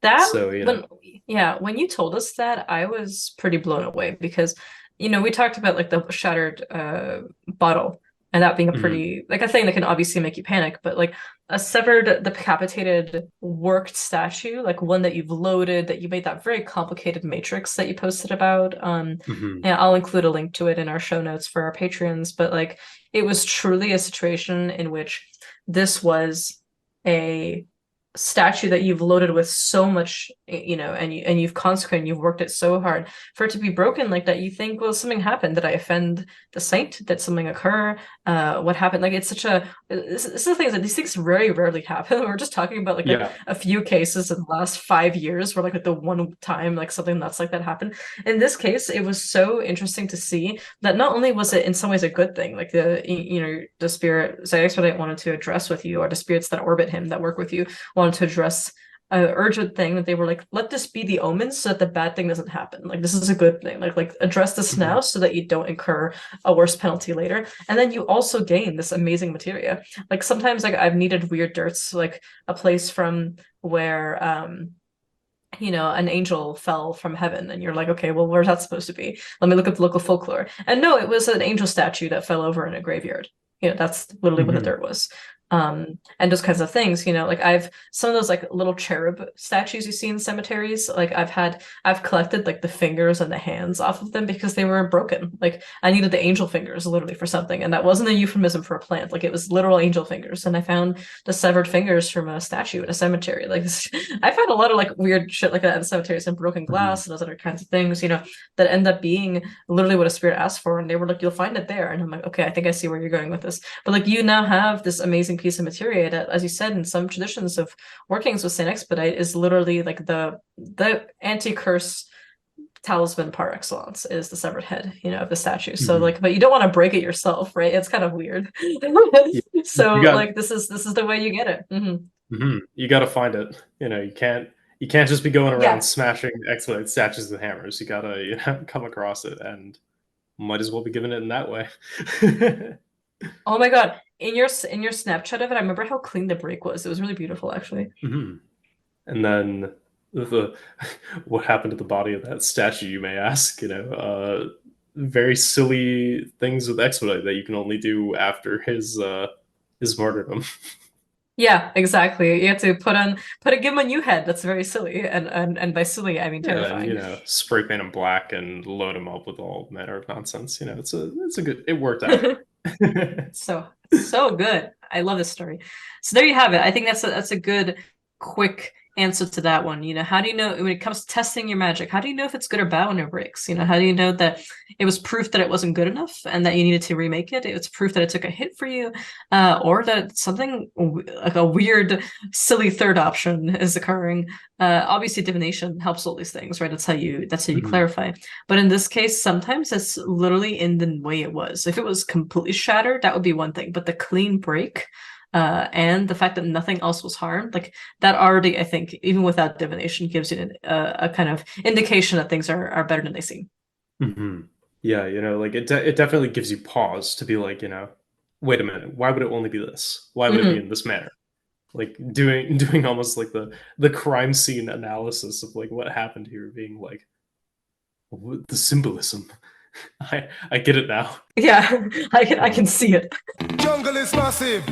When you told us that, I was pretty blown away because, we talked about like the shattered bottle and that being a pretty like a thing that can obviously make you panic, but like a severed, decapitated, worked statue, like one that you've loaded, that you made that very complicated matrix that you posted about. Mhm. Yeah, I'll include a link to it in our show notes for our patrons. But like, it was truly a situation in which this was a statue that you've loaded with so much, and you've consecrated, you've worked it so hard for it to be broken like that. You think, well, something happened. Did I offend the saint? Did something occur? What happened? Like, it's such a this is the thing, is that these things very rarely happen. We're just talking about like Yeah. a few cases in the last 5 years where like the one time like something nuts like that happened. In this case, it was so interesting to see that not only was it in some ways a good thing, like the spirit Zyexpedite wanted to address with you, or the spirits that orbit him that work with you wanted to address an urgent thing, that they were like, let this be the omens so that the bad thing doesn't happen. Like, this is a good thing. Like address this now so that you don't incur a worse penalty later. And then you also gain this amazing materia. Like, sometimes like I've needed weird dirts, like a place from where an angel fell from heaven, and you're like, okay, well, where's that supposed to be? Let me look up the local folklore. And no, it was an angel statue that fell over in a graveyard. That's literally what the dirt was. And those kinds of things, like I've some of those like little cherub statues you see in cemeteries, like I've collected like the fingers and the hands off of them because they were broken. Like, I needed the angel fingers literally for something, and that wasn't a euphemism for a plant. Like, it was literal angel fingers, and I found the severed fingers from a statue in a cemetery. Like, I found a lot of like weird shit like that in cemeteries, and broken glass and those other kinds of things, that end up being literally what a spirit asked for, and they were like, you'll find it there. And I'm like, okay, I think I see where you're going with this. But like, you now have this amazing piece of materia that, as you said, in some traditions of workings with Saint Expedite, is literally like the anti-curse talisman par excellence, is the severed head, of the statue. So like, but you don't want to break it yourself, right? It's kind of weird. So like, this is the way you get it. You got to find it. You can't just be going around smashing Expedite statues with hammers. You gotta come across it, and might as well be giving it in that way. Oh my god, in your Snapchat of it, I remember how clean the break was. It was really beautiful, actually. And then what happened to the body of that statue, you may ask? Very silly things with Expedite that you can only do after his martyrdom. Yeah, exactly. You have to give him a new head. That's very silly, and by silly I mean terrifying. Spray paint him black and load him up with all manner of nonsense. It's a good. It worked out. So good. I love this story. So there you have it. I think that's a good quick answer to that one. How do you know when it comes to testing your magic? How do you know if it's good or bad when it breaks? How do you know that it was proof that it wasn't good enough and that you needed to remake it? It's proof that it took a hit for you, or that something like a weird, silly third option is occurring. Obviously, divination helps all these things, right? That's how you clarify. But in this case, sometimes it's literally in the way it was. If it was completely shattered, that would be one thing. But the clean break, and the fact that nothing else was harmed, like that already, I think, even without divination, gives you a kind of indication that things are better than they seem. Yeah, like it definitely gives you pause to be like, wait a minute, why would it only be this? Why would it be in this manner? Like doing almost like the crime scene analysis of like what happened here, being like, the symbolism. I get it now. Yeah, I can see it. Jungle is massive.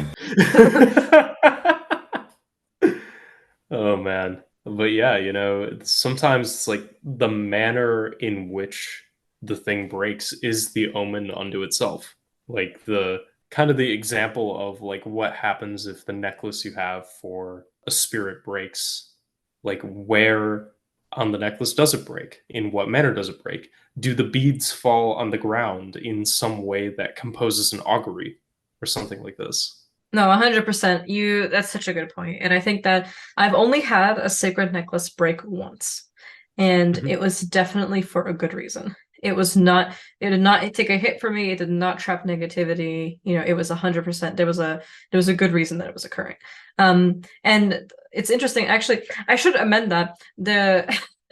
Oh man. But yeah, sometimes it's like the manner in which the thing breaks is the omen unto itself. Like the kind of the example of like what happens if the necklace you have for a spirit breaks. Like, where on the necklace does it break? In what manner does it break? Do the beads fall on the ground in some way that composes an augury or something like this? No, 100%. That's such a good point. And I think that I've only had a sacred necklace break once, and it was definitely for a good reason. It did not take a hit for me. It did not trap negativity. It was 100%. There was a good reason that it was occurring. And it's interesting. Actually, I should amend that.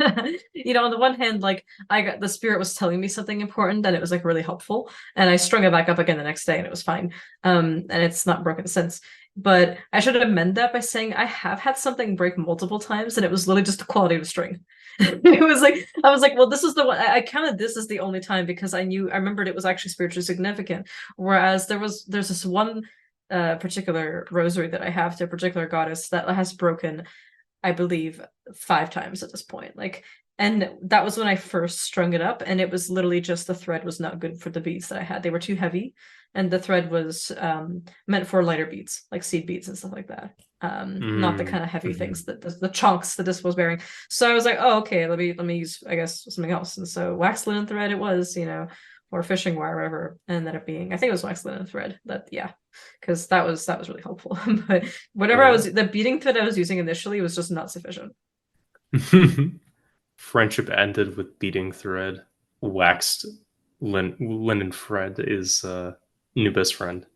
On the one hand, like the spirit was telling me something important, and it was like really helpful, and I strung it back up again the next day, and it was fine. And it's not broken since. But I should amend that by saying I have had something break multiple times, and it was literally just the quality of the string. It was like, I was like, well, this is the one. I counted this as the only time because I remembered it was actually spiritually significant. Whereas there's this one particular rosary that I have to a particular goddess that has broken, I believe, 5 times at this point. Like, and that was when I first strung it up, and it was literally just the thread was not good for the beads that I had. They were too heavy, and the thread was meant for lighter beads, like seed beads and stuff like that. Not the kind of heavy things that the chunks that this was bearing. So I was like, oh, okay, let me use, I guess, something else. And so wax linen thread it was, or fishing wire, whatever, and ended up being, I think it was wax linen thread. That, yeah, because that was really helpful. But whatever the beading thread I was using initially was just not sufficient. Friendship ended with beading thread. Waxed linen thread is new best friend.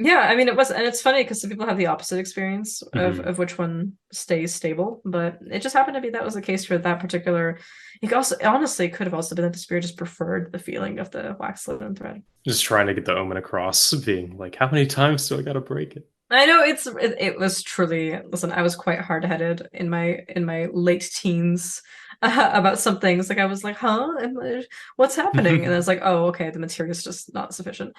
Yeah, I mean, it was, and it's funny because some people have the opposite experience of which one stays stable, but it just happened to be that was the case for that particular. It also honestly could have also been that the spirit just preferred the feeling of the wax linen thread. Just trying to get the omen across, being like, how many times do I gotta break it? I know it was truly. Listen, I was quite hard-headed in my late teens about some things. Like I was like, huh, what's happening? And I was like, oh, okay, the material is just not sufficient.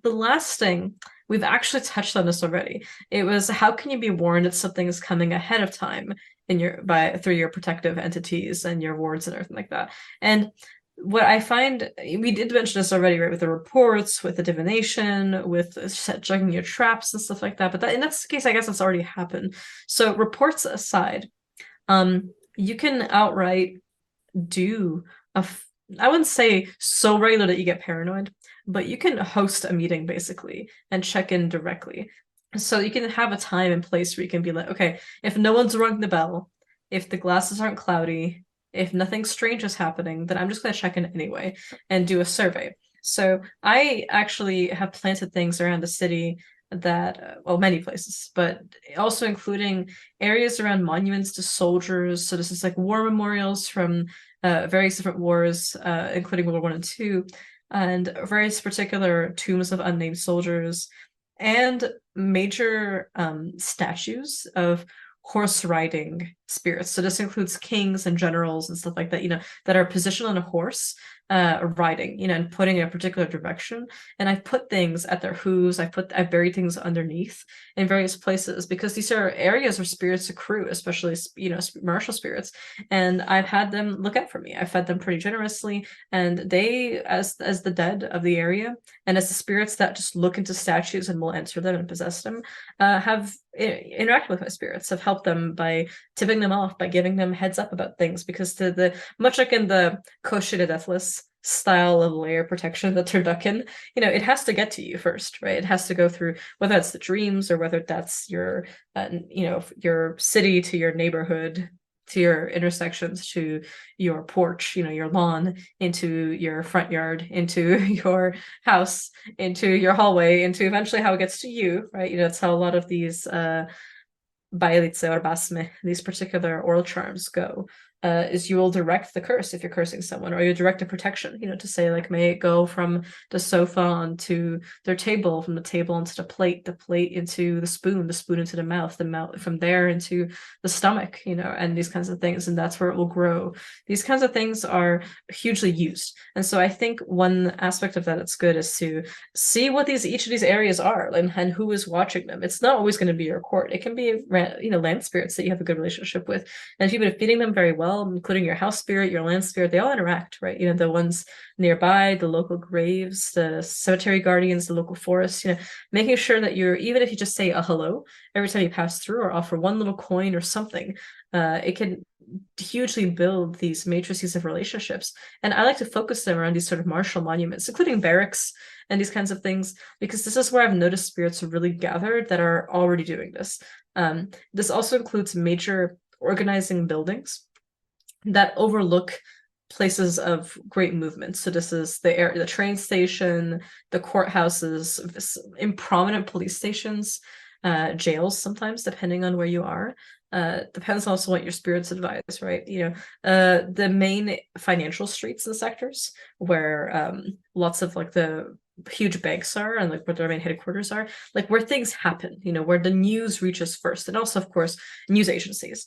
The last thing, we've actually touched on this already. It was, how can you be warned that something is coming ahead of time through your protective entities and your wards and everything like that. And what I find, we did mention this already, right, with the reports, with the divination, with checking your traps and stuff like that. But in that case, I guess that's already happened. So reports aside, you can outright do I wouldn't say so regular that you get paranoid, but you can host a meeting basically and check in directly. So you can have a time and place where you can be like, okay, if no one's rung the bell, if the glasses aren't cloudy, if nothing strange is happening, then I'm just going to check in anyway and do a survey. So I actually have planted things around the city that, well, many places, but also including areas around monuments to soldiers. So this is like war memorials from various different wars, including World War I and II, and various particular tombs of unnamed soldiers, and major statues of horse riding spirits. So this includes kings and generals and stuff like that, that are positioned on a horse, riding, and putting in a particular direction. And I've put things at their hooves. I've buried things underneath in various places because these are areas where spirits accrue, especially, martial spirits. And I've had them look out for me. I've fed them pretty generously. And they, as the dead of the area, and as the spirits that just look into statues and will enter them and possess them, have interacted with my spirits, have helped them by tipping them off, by giving them heads up about things, because much like in the Koshi the Deathless style of layer protection that Turducken, it has to get to you first, right? It has to go through, whether that's the dreams or whether that's your your city to your neighborhood, to your intersections, to your porch, your lawn, into your front yard, into your house, into your hallway, into eventually how it gets to you, right? That's how a lot of these Baelitze or Basme, these particular oral charms go. Is you will direct the curse if you're cursing someone, or you direct a protection, to say like, may it go from the sofa onto their table, from the table into the plate into the spoon into the mouth from there into the stomach, and these kinds of things, and that's where it will grow. These kinds of things are hugely used, and so I think one aspect of that that's good is to see what each of these areas are, and who is watching them. It's not always going to be your court. It can be land spirits that you have a good relationship with, and if you've been feeding them very well, including your house spirit, your land spirit, they all interact, right? The ones nearby, the local graves, the cemetery guardians, the local forests, making sure that even if you just say a hello every time you pass through, or offer one little coin or something, it can hugely build these matrices of relationships. And I like to focus them around these sort of martial monuments, including barracks and these kinds of things, because this is where I've noticed spirits really gathered that are already doing this. This also includes major organizing buildings that overlook places of great movement. So this is the train station, the courthouses, prominent police stations, jails sometimes, depending on where you are. Depends also what your spirits advise, right? The main financial streets and sectors where lots of like the huge banks are and like where their main headquarters are, like where things happen, where the news reaches first, and also of course news agencies.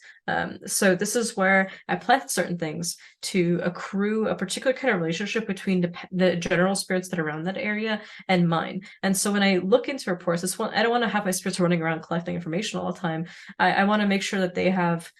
So this is where I plant certain things to accrue a particular kind of relationship between the general spirits that are around that area and mine. And so when I look into reports, I don't want to have my spirits running around collecting information all the time. I want to make sure that they have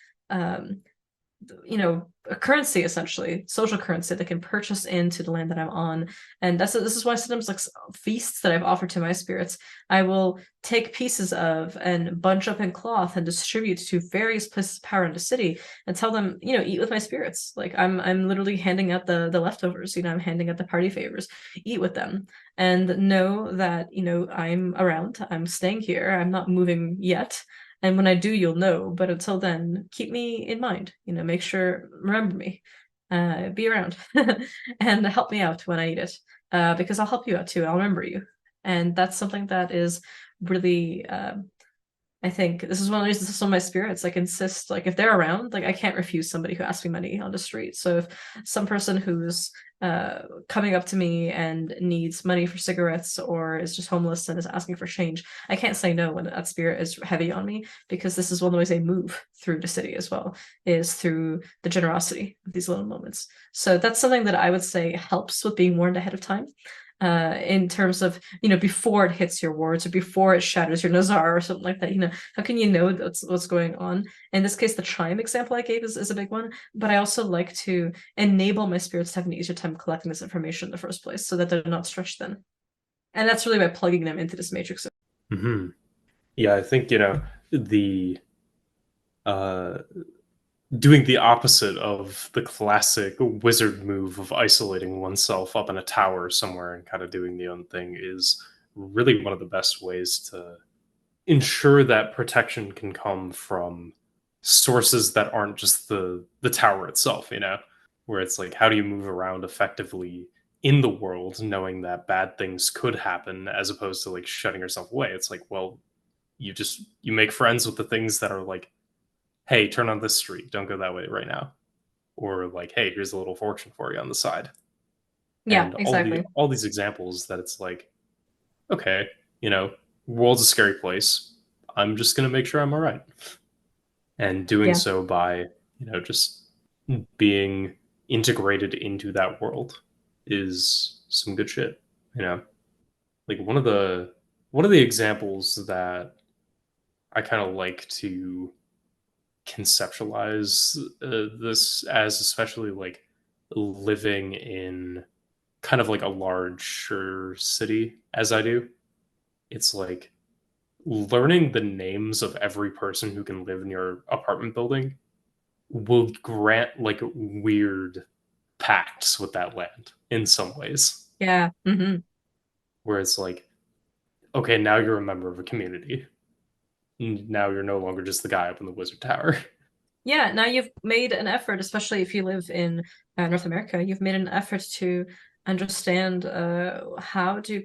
a currency, essentially social currency, that can purchase into the land that I'm on. And this is why sometimes like feasts that I've offered to my spirits, I will take pieces of and bunch up in cloth and distribute to various places of power in the city and tell them, eat with my spirits. Like I'm literally handing out the leftovers, I'm handing out the party favors, eat with them, and know that I'm around, I'm staying here, I'm not moving yet. And when I do, you'll know. But until then, keep me in mind. Make sure, remember me, be around, and help me out when I need it. Because I'll help you out too. I'll remember you. And that's something that is really, I think this is one of the reasons some of my spirits like insist, like if they're around, like I can't refuse somebody who asks me money on the street. So if some person who's coming up to me and needs money for cigarettes or is just homeless and is asking for change, I can't say no when that spirit is heavy on me, because this is one of the ways I move through the city as well, is through the generosity of these little moments. So that's something that I would say helps with being warned ahead of time. In terms of, before it hits your wards or before it shatters your Nazar or something like that, how can you know what's going on? In this case, the chime example I gave is a big one, but I also like to enable my spirits to have an easier time collecting this information in the first place so that they're not stretched thin. And that's really by plugging them into this matrix. Mm-hmm. Yeah, I think, the doing the opposite of the classic wizard move of isolating oneself up in a tower somewhere and kind of doing the own thing is really one of the best ways to ensure that protection can come from sources that aren't just the tower itself, where it's like, how do you move around effectively in the world knowing that bad things could happen, as opposed to like shutting yourself away. It's like, well, you make friends with the things that are like, hey, turn on this street, don't go that way right now, or like, hey, here's a little fortune for you on the side. Yeah, and exactly. all these examples that it's like, okay, world's a scary place, I'm just gonna make sure I'm all right, and doing so by just being integrated into that world is some good shit. Like one of the examples that I kind of like to conceptualize this as, especially like living in kind of like a larger city as I do, it's like learning the names of every person who can live in your apartment building will grant like weird pacts with that land in some ways. Yeah. Mm-hmm. Where it's like, okay, now you're a member of a community. Now you're no longer just the guy up in the wizard tower. Yeah, now you've made an effort, especially if you live in North America, you've made an effort to understand how do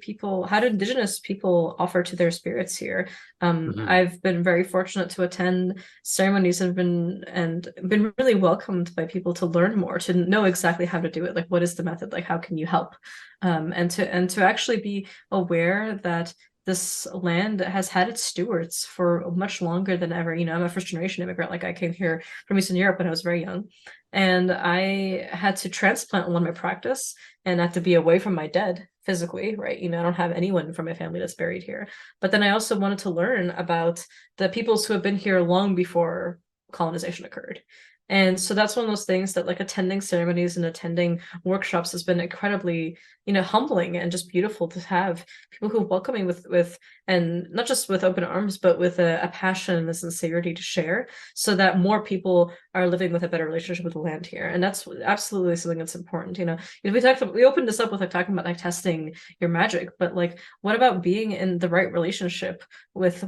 indigenous people offer to their spirits here. I've been very fortunate to attend ceremonies and been really welcomed by people to learn more, to know exactly how to do it, like what is the method, like how can you help, and to actually be aware that this land has had its stewards for much longer than ever. I'm a first generation immigrant. Like I came here from Eastern Europe when I was very young, and I had to transplant a lot of my practice and had to be away from my dead physically, right? I don't have anyone from my family that's buried here. But then I also wanted to learn about the peoples who have been here long before colonization occurred. And so that's one of those things that like attending ceremonies and attending workshops has been incredibly, humbling and just beautiful to have people who welcome me with and not just with open arms, but with a passion and a sincerity to share, so that more people are living with a better relationship with the land here. And that's absolutely something that's important. We opened this up with like talking about like testing your magic, but like what about being in the right relationship with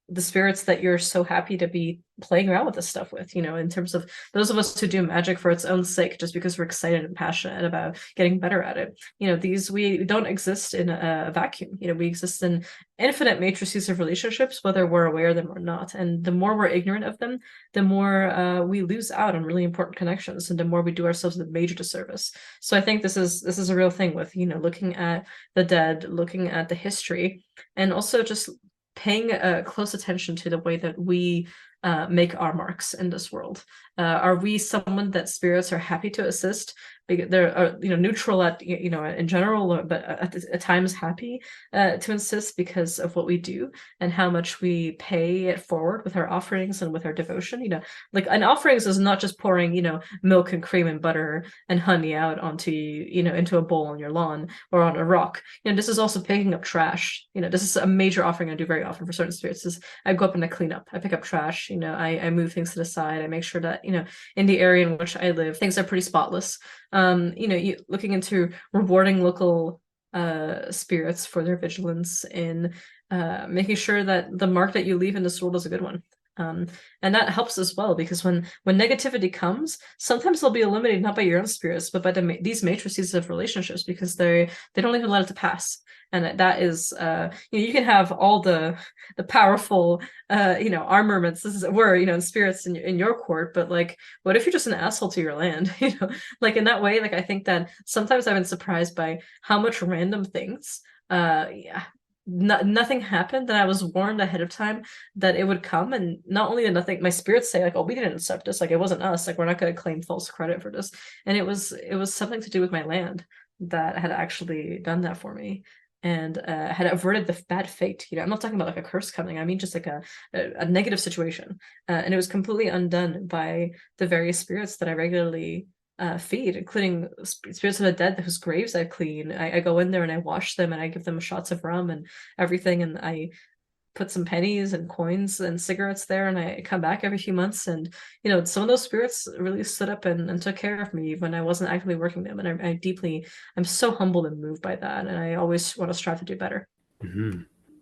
the spirits that you're so happy to be playing around with this stuff with, in terms of those of us who do magic for its own sake, just because we're excited and passionate about getting better at it. We don't exist in a vacuum. We exist in infinite matrices of relationships, whether we're aware of them or not. And the more we're ignorant of them, the more we lose out on really important connections, and the more we do ourselves a major disservice. So I think this is a real thing with, looking at the dead, looking at the history, and also just paying close attention to the way that we make our marks in this world. Are we someone that spirits are happy to assist? They're neutral at in general, but at times happy to assist because of what we do and how much we pay it forward with our offerings and with our devotion. Like an offerings is not just pouring milk and cream and butter and honey out onto into a bowl on your lawn or on a rock. This is also picking up trash. This is a major offering I do very often for certain spirits. Is I go up and I clean up. I pick up trash. I move things to the side. I make sure that in the area in which I live, things are pretty spotless. Looking into rewarding local spirits for their vigilance in making sure that the mark that you leave in this world is a good one. And that helps as well, because when negativity comes, sometimes they'll be eliminated not by your own spirits, but by these matrices of relationships, because they don't even let it to pass. And that is, you can have all the powerful, armaments, as it were, and spirits in your court, but like, what if you're just an asshole to your land? Like in that way, like I think that sometimes I've been surprised by how much random things, nothing happened that I was warned ahead of time that it would come, and not only did nothing, my spirits say like, oh, we didn't accept this, like it wasn't us, like we're not going to claim false credit for this, and it was something to do with my land that had actually done that for me and had averted the bad fate. I'm not talking about like a curse coming, I mean just like a negative situation, and it was completely undone by the various spirits that I regularly feed, including spirits of the dead whose graves I clean. I go in there and I wash them and I give them shots of rum and everything, and I put some pennies and coins and cigarettes there, and I come back every few months, and some of those spirits really stood up and took care of me when I wasn't actively working them, and I'm so humbled and moved by that, and I always want to strive to do better.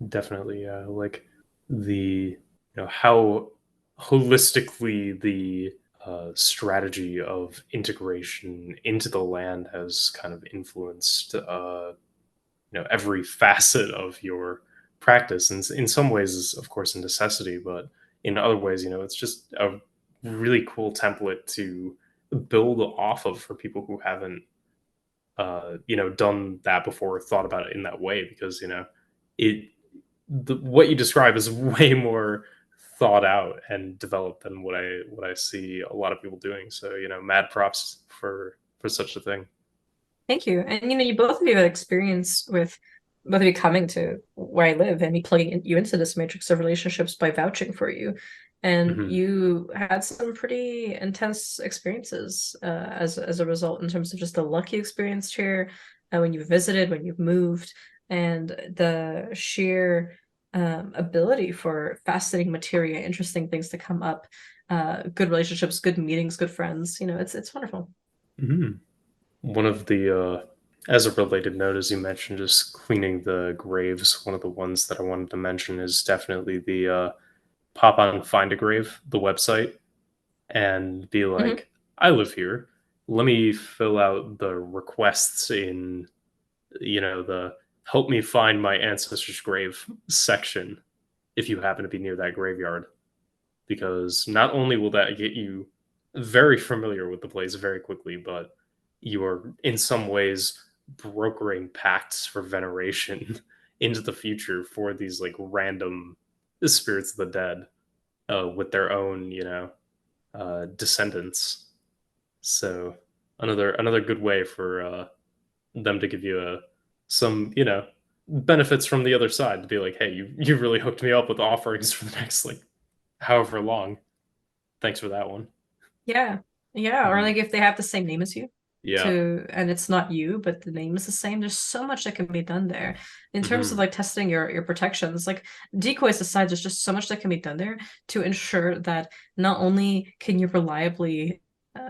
Definitely, like the how holistically the strategy of integration into the land has kind of influenced every facet of your practice, and in some ways is of course a necessity, but in other ways it's just a really cool template to build off of for people who haven't done that before or thought about it in that way, because what you describe is way more thought out and developed than what I see a lot of people doing. So mad props for such a thing. Thank you. And you both of you had experience with both of you coming to where I live and me plugging you into this matrix of relationships by vouching for you, and you had some pretty intense experiences as a result, in terms of just the luck you experienced here when you visited, when you've moved, and the sheer ability for fascinating materia, interesting things to come up, good relationships, good meetings, good friends. It's wonderful. One of the as a related note, as you mentioned, just cleaning the graves, one of the ones that I wanted to mention is definitely the pop on Find a Grave, the website, and be like, I live here, let me fill out the requests in the help me find my ancestor's grave section if you happen to be near that graveyard, because not only will that get you very familiar with the place very quickly, but you are in some ways brokering pacts for veneration into the future for these like random spirits of the dead with their own descendants. So another good way for them to give you some benefits from the other side, to be like, hey, you really hooked me up with offerings for the next like however long, thanks for that one. Yeah or like if they have the same name as you, and it's not you but the name is the same, there's so much that can be done there in terms of like testing your protections. Like decoys aside, there's just so much that can be done there to ensure that not only can you reliably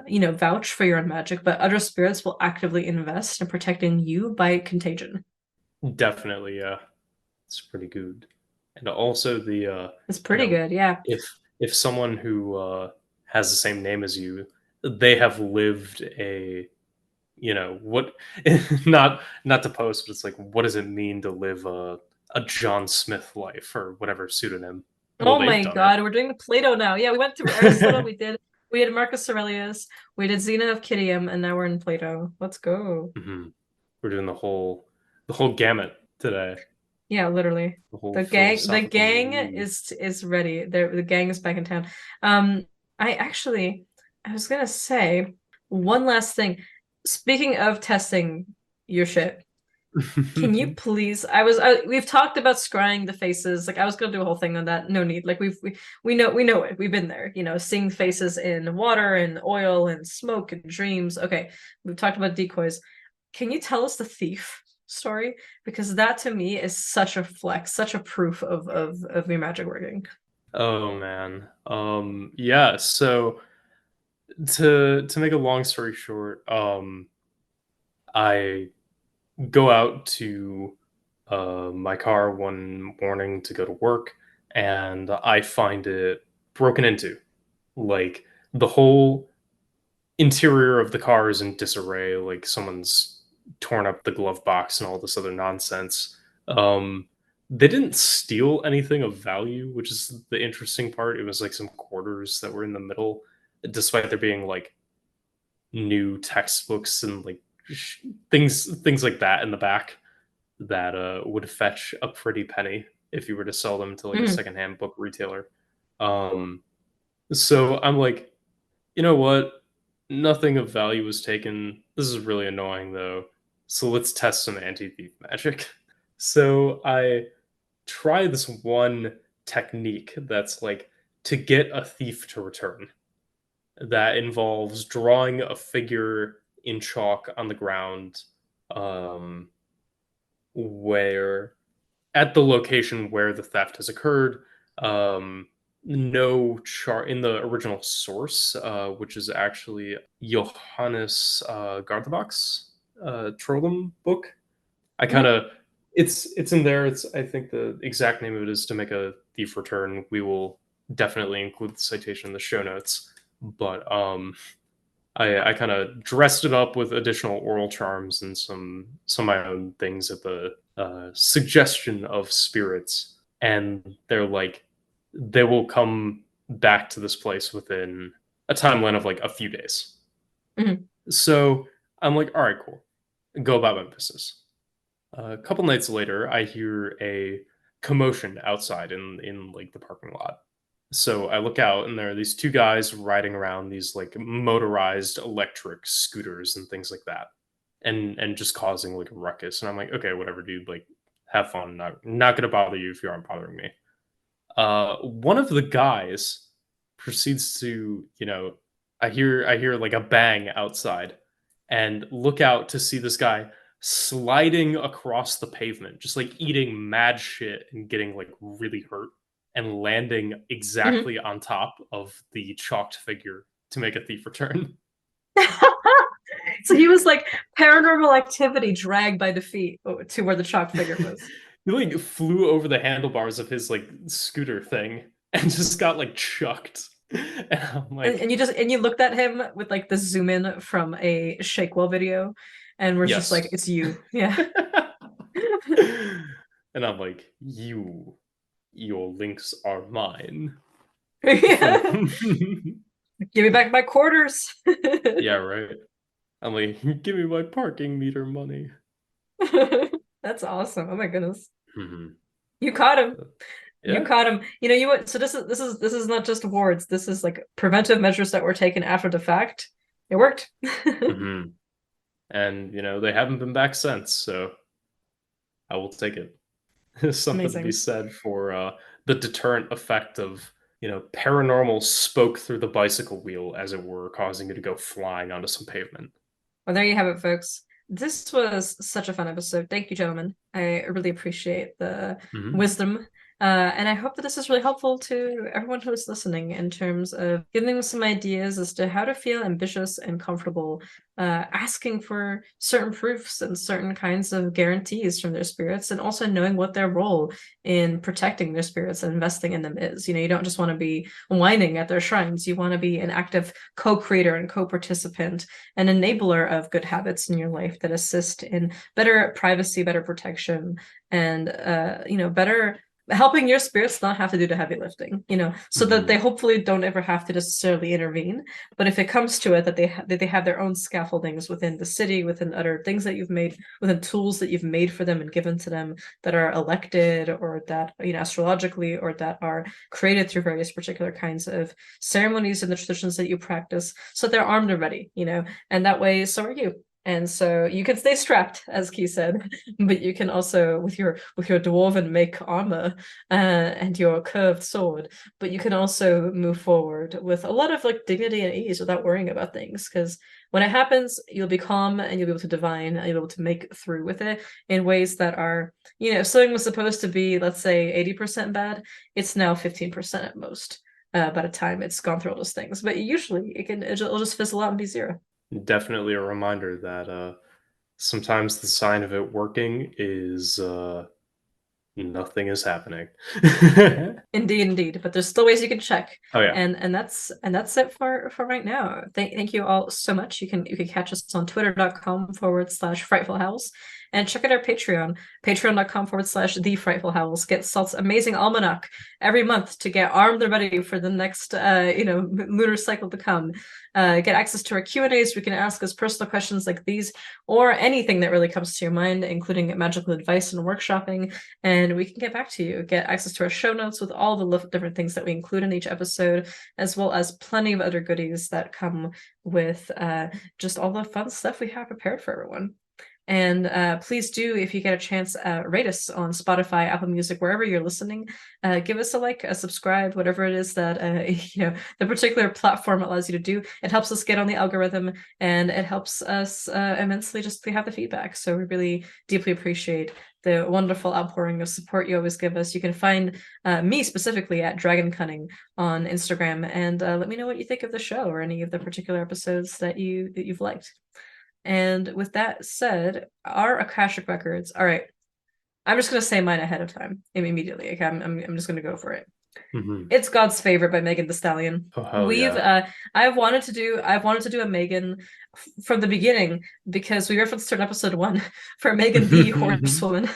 vouch for your own magic, but other spirits will actively invest in protecting you by contagion. Definitely, it's pretty good. And also the it's pretty good, yeah. If if someone who has the same name as you, they have lived a, what, not to post, but it's like, what does it mean to live a John Smith life or whatever pseudonym? Well, Oh they've my done God, we're doing the Plato now. Yeah, we went through Aristotle, we did Marcus Aurelius, we did Zeno of Citium, and now we're in Plato. Let's go. it. We're doing the whole gamut today. Yeah, literally. The whole The philosophical gang menu. is ready. The gang is back in town. I was gonna say one last thing. Speaking of testing your shit, can you please? We've talked about scrying the faces. Like I was gonna do a whole thing on that. No need. Like we know it. We've been there. You know, seeing faces in water and oil and smoke and dreams. Okay, we've talked about decoys. Can you tell us the thief story? Because that to me is such a flex, such a proof of your magic working. Oh man. Yeah, so to make a long story short, I go out to my car one morning to go to work, and I find it broken into. Like the whole interior of the car is in disarray. Like someone's torn up the glove box and all this other nonsense. Um, they didn't steal anything of value, which is the interesting part. It was like some quarters that were in the middle, despite there being like new textbooks and like things like that in the back that would fetch a pretty penny if you were to sell them to like a Mhm. secondhand book retailer. Um, so I'm like, you know what? Nothing of value was taken. This is really annoying though. So let's test some anti-thief magic. So I try this one technique that's like to get a thief to return. That involves drawing a figure in chalk on the ground, um, where at the location where the theft has occurred. No chart in the original source, which is actually Johannes Gardenbach's Trollum book. I kind of it's in there. It's I think the exact name of it is To Make a Thief Return. We will definitely include the citation in the show notes. But I kind of dressed it up with additional oral charms and some of my own things at the suggestion of spirits, and they're like they will come back to this place within a timeline of like a few days. Mhm. So I'm like, all right, cool, go about my business. A couple nights later, I hear a commotion outside in like the parking lot. So I look out, and there are these two guys riding around these like motorized electric scooters and things like that, and just causing like a ruckus. And I'm like, okay, whatever, dude. Like, have fun. Not gonna bother you if you aren't bothering me. One of the guys proceeds to, I hear like a bang outside, and look out to see this guy sliding across the pavement, just like eating mad shit and getting like really hurt, and landing Mhm. exactly on top of the chalked figure to make a thief return. So he was like paranormal activity dragged by the feet to where the chalk figure was. He like flew over the handlebars of his like scooter thing and just got like chucked. And I'm like, And you looked at him with like the zoom in from a Shakewell video, and we're just like, yes. it's you. Yeah. And I'm like, your links are mine. Yeah. Give me back my quarters. Yeah, right. I'm like, give me my parking meter money. That's awesome. Oh my goodness. Mhm. You caught him. You Yeah. caught him. You know, you went so this is not just awards. This is like preventive measures that were taken after the fact. It worked. Hmm. And they haven't been back since, so I will take it. There's something to be Amazing. said for the deterrent effect of paranormal spoke through the bicycle wheel, as it were, causing you to go flying onto some pavement. Well, there you have it, folks. This was such a fun episode. Thank you, gentlemen. I really appreciate the Mhm. wisdom. And I hope that this is really helpful to everyone who is listening in terms of giving them some ideas as to how to feel ambitious and comfortable, asking for certain proofs and certain kinds of guarantees from their spirits, and also knowing what their role in protecting their spirits and investing in them is. You don't just want to be whining at their shrines. You want to be an active co-creator and co-participant, an enabler of good habits in your life that assist in better privacy, better protection, and better helping your spirits not have to do the heavy lifting, so that they hopefully don't ever have to necessarily intervene. But if it comes to it, that they have their own scaffoldings within the city, within other things that you've made, within tools that you've made for them and given to them, that are elected or that astrologically, or that are created through various particular kinds of ceremonies and the traditions that you practice, so they're armed and ready, and that way so are you. And so you can stay strapped, as Key said, but you can also, with your dwarven make armor and your curved sword, but you can also move forward with a lot of dignity and ease without worrying about things. Because when it happens, you'll be calm and you'll be able to divine and you'll be able to make through with it in ways that are, if something was supposed to be, let's say, 80% bad, it's now 15% at most by the time it's gone through all those things. But usually it'll just fizzle out and be zero. Definitely a reminder that sometimes the sign of it working is nothing is happening. Indeed. But there's still ways you can check. Oh yeah. And that's it for right now. Thank you all so much. You can catch us on twitter.com/Frightful Howls, and check out our Patreon, patreon.com/The Frightful Howls. Get Salt's amazing almanac every month to get armed and ready for the next lunar cycle to come. Get access to our Q&As. We can ask us personal questions like these, or anything that really comes to your mind, including magical advice and workshopping, and we can get back to you. Get access to our show notes with all the different things that we include in each episode, as well as plenty of other goodies that come with just all the fun stuff we have prepared for everyone. And please do, if you get a chance, rate us on Spotify, Apple Music, wherever you're listening. Give us a like, a subscribe, whatever it is that the particular platform allows you to do. It helps us get on the algorithm, and it helps us immensely just to have the feedback. So we really deeply appreciate the wonderful outpouring of support you always give us. You can find me specifically at Dragon Cunning on Instagram, and let me know what you think of the show or any of the particular episodes that you've liked. And with that said, our Akashic records. All right, I'm just gonna say mine ahead of time immediately. Okay, I'm just gonna go for it. Mm-hmm. It's God's Favorite by Megan Thee Stallion. Oh, yeah. I've wanted to do a Megan from the beginning, because we referenced her in episode 1 for Megan the Horsewoman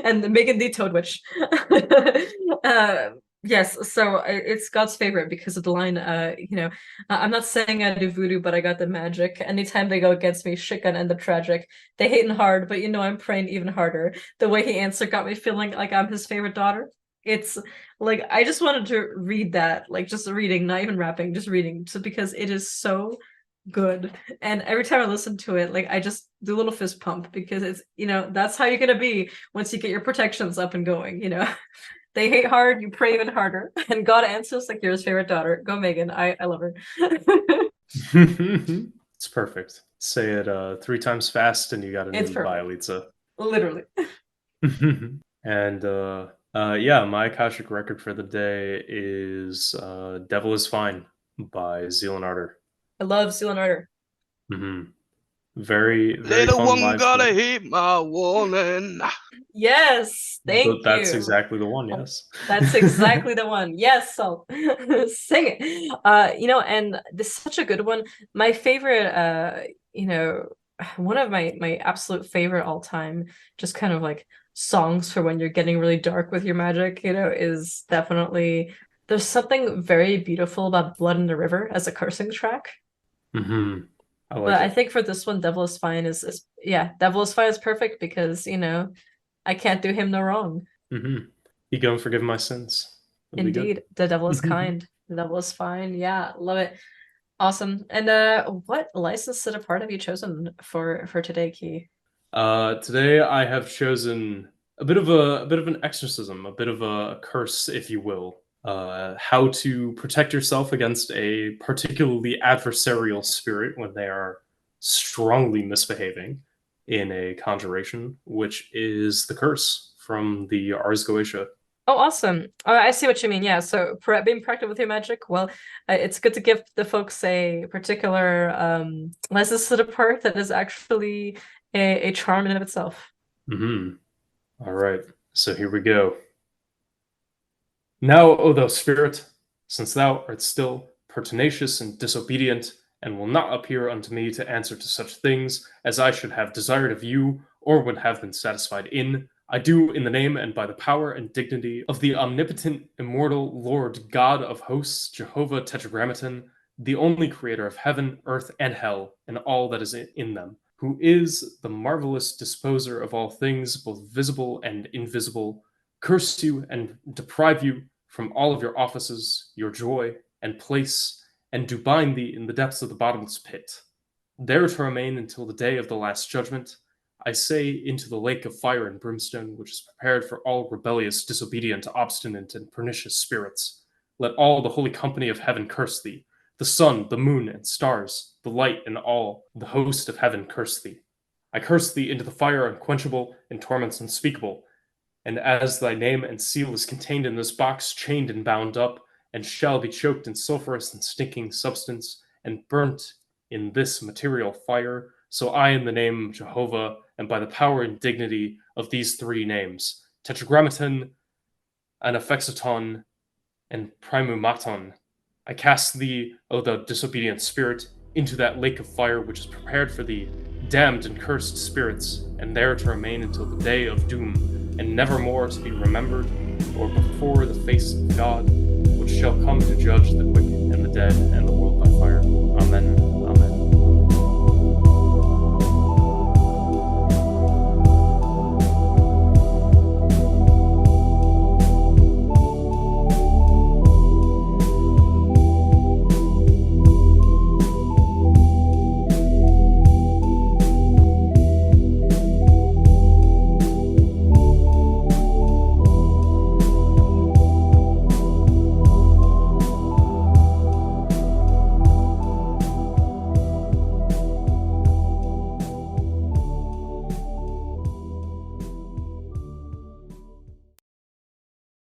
and the Megan the Toad Witch. Yes, so it's God's Favorite because of the line, I'm not saying I do voodoo, but I got the magic. Anytime they go against me, shit gonna end up tragic. They hating hard, but I'm praying even harder. The way he answered got me feeling like I'm his favorite daughter. It's like, I just wanted to read that, just reading, not even rapping, just reading, so because it is so good. And every time I listen to it, I just do a little fist pump, because it's, that's how you're gonna be once you get your protections up and going. They hate hard, you pray even harder, and God answers like you're his favorite daughter. Go Megan, I love her. It's perfect. Say it 3 times fast and you got a new Bialitza. Literally. And yeah, my Akashic record for the day is Devil is Fine by Zealand Ardor. I love Zealand Ardor. Mm-hmm. Very Little fun one live gotta play. hit my warning. Yes, thank you. That's exactly the one. Yes, that's exactly the one. Yes, so sing it. And this is such a good one. My favorite, one of my absolute favorite all time, just kind of songs for when you're getting really dark with your magic, is definitely, there's something very beautiful about Blood in the River as a cursing track. Mm-hmm. I think for this one, Devil is Fine is Devil is Fine is perfect, because I can't do him no wrong. Mm-hmm. He gonna forgive my sins. Indeed, the devil is kind. The devil is fine. Yeah, love it. Awesome. And what license to depart have you chosen for today, Key? Today I have chosen a bit of an exorcism, a bit of a curse, if you will. How to protect yourself against a particularly adversarial spirit when they are strongly misbehaving in a conjuration, which is the curse from the Ars Goetia. Oh, awesome. Oh, I see what you mean. Yeah, so being proactive with your magic, well, it's good to give the folks a particular license to the part that is actually a charm in and of itself. All right, so here we go. Now, O thou spirit, since thou art still pertinacious and disobedient, and will not appear unto me to answer to such things as I should have desired of you, or would have been satisfied in, I do in the name and by the power and dignity of the omnipotent, immortal Lord God of hosts, Jehovah Tetragrammaton, the only creator of heaven, earth, and hell, and all that is in them, who is the marvelous disposer of all things, both visible and invisible, curse you and deprive you from all of your offices, your joy, and place, and do bind thee in the depths of the bottomless pit, there to remain until the day of the last judgment, I say into the lake of fire and brimstone, which is prepared for all rebellious, disobedient, obstinate, and pernicious spirits. Let all the holy company of heaven curse thee, the sun, the moon, and stars, the light, and all the host of heaven curse thee. I curse thee into the fire unquenchable and torments unspeakable, and as thy name and seal is contained in this box, chained and bound up, and shall be choked in sulphurous and stinking substance, and burnt in this material fire, so I, in the name of Jehovah, and by the power and dignity of these three names, Tetragrammaton, Anaphexaton, and Primumaton, I cast thee, O thou disobedient spirit, into that lake of fire which is prepared for thee, damned and cursed spirits, and there to remain until the day of doom, and never more to be remembered, or before the face of God, which shall come to judge the quick and the dead.